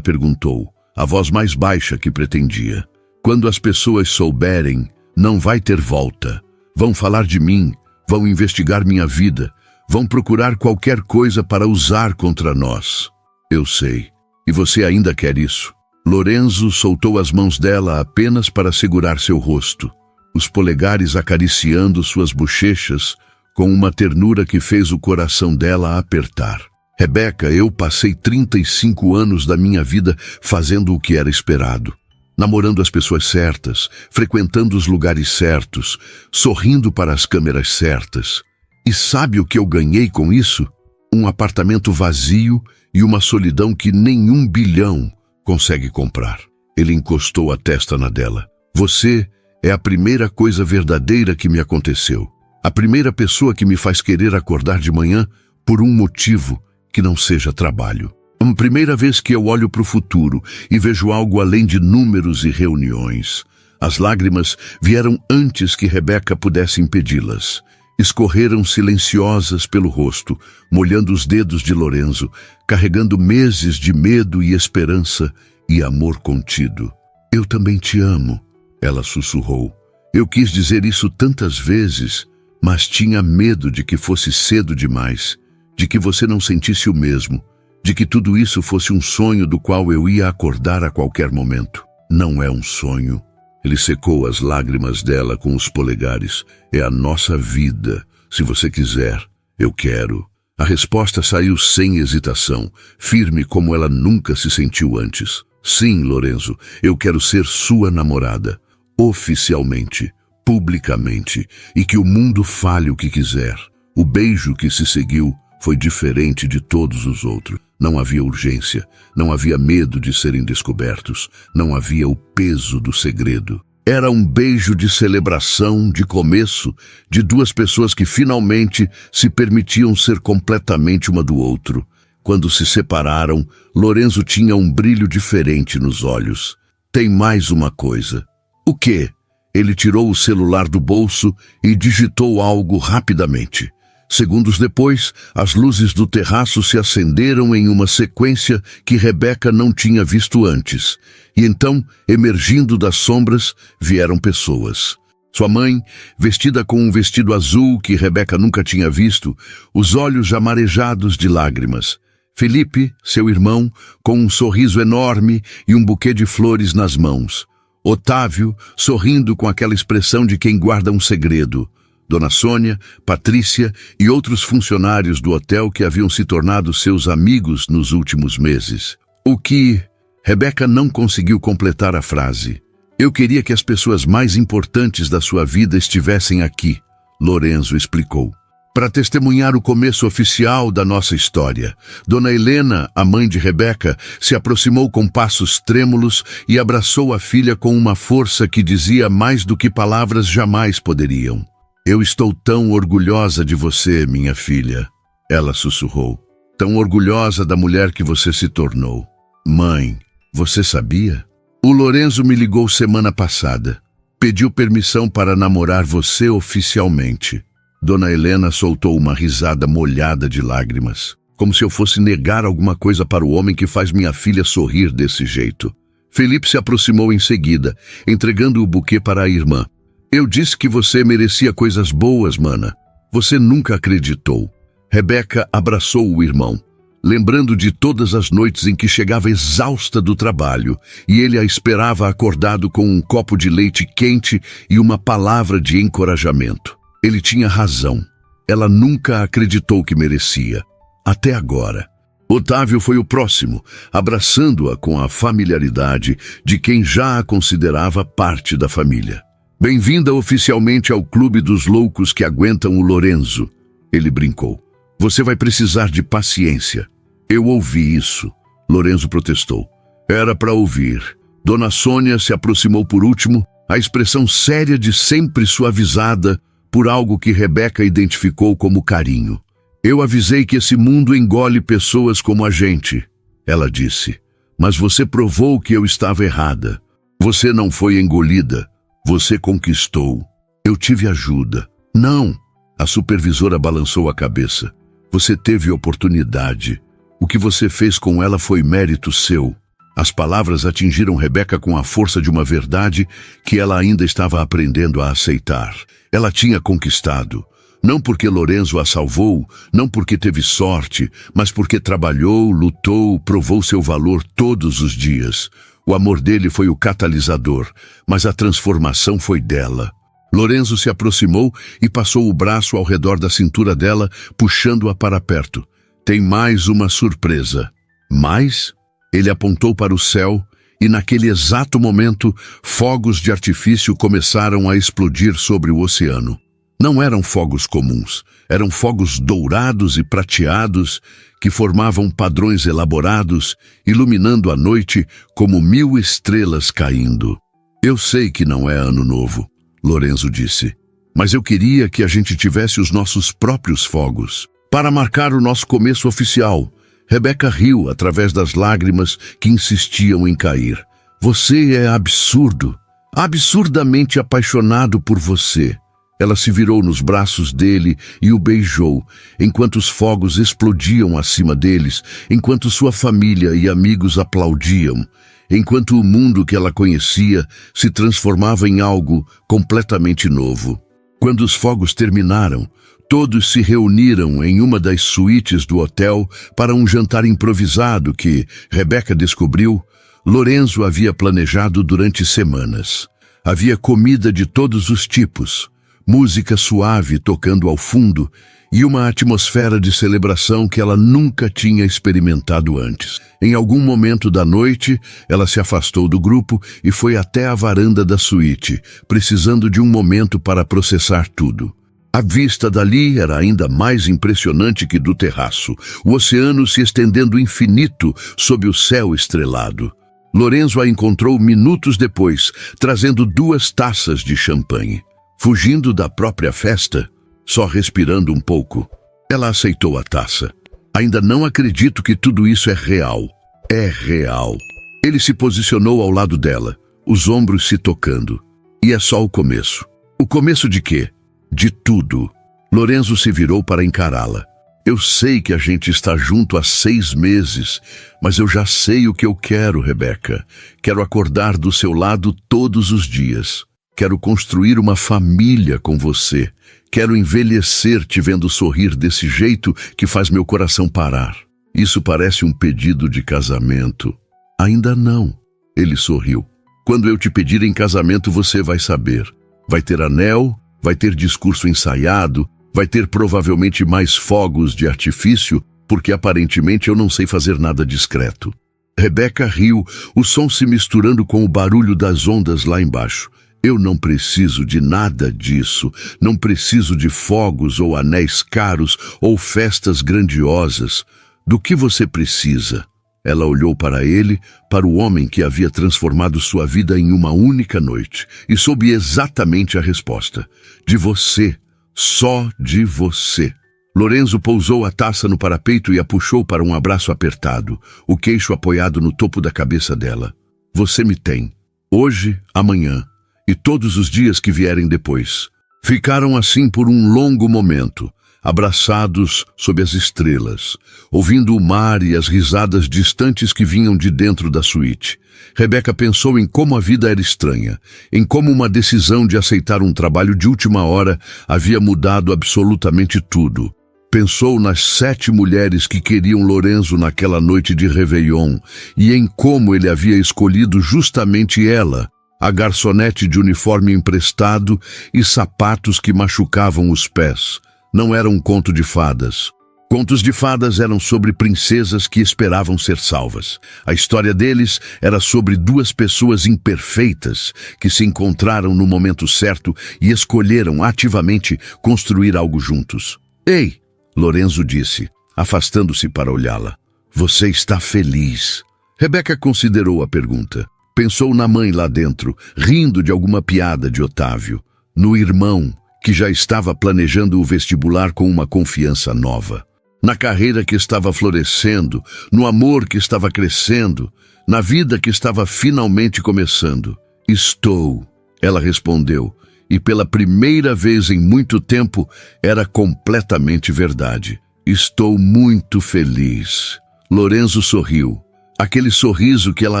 perguntou, a voz mais baixa que pretendia. "Quando as pessoas souberem, não vai ter volta. Vão falar de mim, vão investigar minha vida, vão procurar qualquer coisa para usar contra nós." "Eu sei. E você ainda quer isso?" Lorenzo soltou as mãos dela apenas para segurar seu rosto, os polegares acariciando suas bochechas com uma ternura que fez o coração dela apertar. "Rebeca, eu passei 35 anos da minha vida fazendo o que era esperado, namorando as pessoas certas, frequentando os lugares certos, sorrindo para as câmeras certas. E sabe o que eu ganhei com isso? Um apartamento vazio e uma solidão que nenhum bilhão consegue comprar." Ele encostou a testa na dela. "Você é a primeira coisa verdadeira que me aconteceu. A primeira pessoa que me faz querer acordar de manhã por um motivo que não seja trabalho. A primeira vez que eu olho para o futuro e vejo algo além de números e reuniões." As lágrimas vieram antes que Rebeca pudesse impedi-las. Escorreram silenciosas pelo rosto, molhando os dedos de Lorenzo, carregando meses de medo e esperança e amor contido. "Eu também te amo," ela sussurrou. "Eu quis dizer isso tantas vezes, mas tinha medo de que fosse cedo demais, de que você não sentisse o mesmo, de que tudo isso fosse um sonho do qual eu ia acordar a qualquer momento." "Não é um sonho." Ele secou as lágrimas dela com os polegares. "É a nossa vida. Se você quiser, eu quero." A resposta saiu sem hesitação, firme como ela nunca se sentiu antes. "Sim, Lorenzo, eu quero ser sua namorada. Oficialmente, publicamente, e que o mundo fale o que quiser." O beijo que se seguiu foi diferente de todos os outros. Não havia urgência, não havia medo de serem descobertos, não havia o peso do segredo. Era um beijo de celebração, de começo, de duas pessoas que finalmente se permitiam ser completamente uma do outro. Quando se separaram, Lorenzo tinha um brilho diferente nos olhos. "Tem mais uma coisa." "O quê?" Ele tirou o celular do bolso e digitou algo rapidamente. Segundos depois, as luzes do terraço se acenderam em uma sequência que Rebeca não tinha visto antes. E então, emergindo das sombras, vieram pessoas. Sua mãe, vestida com um vestido azul que Rebeca nunca tinha visto, os olhos já marejados de lágrimas. Felipe, seu irmão, com um sorriso enorme e um buquê de flores nas mãos. Otávio, sorrindo com aquela expressão de quem guarda um segredo. Dona Sônia, Patrícia e outros funcionários do hotel que haviam se tornado seus amigos nos últimos meses. O que... Rebeca não conseguiu completar a frase. Eu queria que as pessoas mais importantes da sua vida estivessem aqui, Lorenzo explicou, para testemunhar o começo oficial da nossa história. Dona Helena, a mãe de Rebeca, se aproximou com passos trêmulos e abraçou a filha com uma força que dizia mais do que palavras jamais poderiam. Eu estou tão orgulhosa de você, minha filha, ela sussurrou. Tão orgulhosa da mulher que você se tornou. Mãe, você sabia? O Lorenzo me ligou semana passada. Pediu permissão para namorar você oficialmente. Dona Helena soltou uma risada molhada de lágrimas, como se eu fosse negar alguma coisa para o homem que faz minha filha sorrir desse jeito. Felipe se aproximou em seguida, entregando o buquê para a irmã. Eu disse que você merecia coisas boas, mana. Você nunca acreditou. Rebeca abraçou o irmão, lembrando de todas as noites em que chegava exausta do trabalho e ele a esperava acordado com um copo de leite quente e uma palavra de encorajamento. Ele tinha razão. Ela nunca acreditou que merecia. Até agora. Otávio foi o próximo, abraçando-a com a familiaridade de quem já a considerava parte da família. Bem-vinda oficialmente ao clube dos loucos que aguentam o Lorenzo, ele brincou. Você vai precisar de paciência. Eu ouvi isso, Lorenzo protestou. Era para ouvir. Dona Sônia se aproximou por último, a expressão séria de sempre suavizada por algo que Rebeca identificou como carinho. Eu avisei que esse mundo engole pessoas como a gente, ela disse. Mas você provou que eu estava errada. Você não foi engolida. Você conquistou. Eu tive ajuda. Não, a supervisora balançou a cabeça. Você teve oportunidade. O que você fez com ela foi mérito seu. As palavras atingiram Rebeca com a força de uma verdade que ela ainda estava aprendendo a aceitar. Ela tinha conquistado. Não porque Lorenzo a salvou, não porque teve sorte, mas porque trabalhou, lutou, provou seu valor todos os dias. O amor dele foi o catalisador, mas a transformação foi dela. Lorenzo se aproximou e passou o braço ao redor da cintura dela, puxando-a para perto. Tem mais uma surpresa. Mais? Ele apontou para o céu e naquele exato momento, fogos de artifício começaram a explodir sobre o oceano. Não eram fogos comuns, eram fogos dourados e prateados que formavam padrões elaborados, iluminando a noite como 1000 estrelas caindo. Eu sei que não é ano novo, Lorenzo disse, mas eu queria que a gente tivesse os nossos próprios fogos. Para marcar o nosso começo oficial, Rebeca riu através das lágrimas que insistiam em cair. Você é absurdo, absurdamente apaixonado por você. Ela se virou nos braços dele e o beijou, enquanto os fogos explodiam acima deles, enquanto sua família e amigos aplaudiam, enquanto o mundo que ela conhecia se transformava em algo completamente novo. Quando os fogos terminaram, todos se reuniram em uma das suítes do hotel para um jantar improvisado que, Rebeca descobriu, Lorenzo havia planejado durante semanas. Havia comida de todos os tipos, música suave tocando ao fundo e uma atmosfera de celebração que ela nunca tinha experimentado antes. Em algum momento da noite, ela se afastou do grupo e foi até a varanda da suíte, precisando de um momento para processar tudo. A vista dali era ainda mais impressionante que do terraço, o oceano se estendendo infinito sob o céu estrelado. Lorenzo a encontrou minutos depois, trazendo 2 taças de champanhe. Fugindo da própria festa, só respirando um pouco, ela aceitou a taça. Ainda não acredito que tudo isso é real. É real. Ele se posicionou ao lado dela, os ombros se tocando. E é só o começo. O começo de quê? De tudo. Lorenzo se virou para encará-la. Eu sei que a gente está junto há 6 meses, mas eu já sei o que eu quero, Rebeca. Quero acordar do seu lado todos os dias. Quero construir uma família com você. Quero envelhecer te vendo sorrir desse jeito que faz meu coração parar. Isso parece um pedido de casamento. Ainda não. Ele sorriu. Quando eu te pedir em casamento, você vai saber. Vai ter anel, vai ter discurso ensaiado, vai ter provavelmente mais fogos de artifício, porque aparentemente eu não sei fazer nada discreto. Rebeca riu, o som se misturando com o barulho das ondas lá embaixo. Eu não preciso de nada disso. Não preciso de fogos ou anéis caros ou festas grandiosas. Do que você precisa? Ela olhou para ele, para o homem que havia transformado sua vida em uma única noite, e soube exatamente a resposta. De você. Só de você. Lorenzo pousou a taça no parapeito e a puxou para um abraço apertado, o queixo apoiado no topo da cabeça dela. Você me tem. Hoje, amanhã e todos os dias que vierem depois. Ficaram assim por um longo momento, abraçados sob as estrelas, ouvindo o mar e as risadas distantes que vinham de dentro da suíte. Rebeca pensou em como a vida era estranha, em como uma decisão de aceitar um trabalho de última hora havia mudado absolutamente tudo. Pensou nas 7 mulheres que queriam Lorenzo naquela noite de Réveillon e em como ele havia escolhido justamente ela, a garçonete de uniforme emprestado e sapatos que machucavam os pés. Não era um conto de fadas. Contos de fadas eram sobre princesas que esperavam ser salvas. A história deles era sobre 2 pessoas imperfeitas que se encontraram no momento certo e escolheram ativamente construir algo juntos. Ei, Lorenzo disse, afastando-se para olhá-la. Você está feliz? Rebeca considerou a pergunta. Pensou na mãe lá dentro, rindo de alguma piada de Otávio. No irmão, que já estava planejando o vestibular com uma confiança nova. Na carreira que estava florescendo, no amor que estava crescendo, na vida que estava finalmente começando. Estou, ela respondeu, e pela primeira vez em muito tempo era completamente verdade. Estou muito feliz. Lorenzo sorriu. Aquele sorriso que ela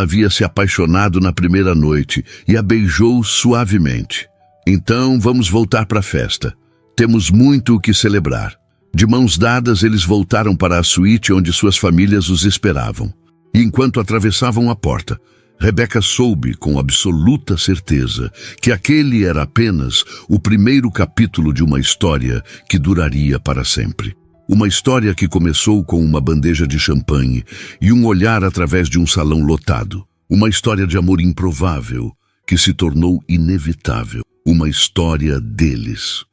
havia se apaixonado na primeira noite, e a beijou suavemente. Então vamos voltar para a festa. Temos muito o que celebrar. De mãos dadas, eles voltaram para a suíte onde suas famílias os esperavam. E enquanto atravessavam a porta, Rebeca soube com absoluta certeza que aquele era apenas o primeiro capítulo de uma história que duraria para sempre. Uma história que começou com uma bandeja de champanhe e um olhar através de um salão lotado. Uma história de amor improvável que se tornou inevitável. Uma história deles.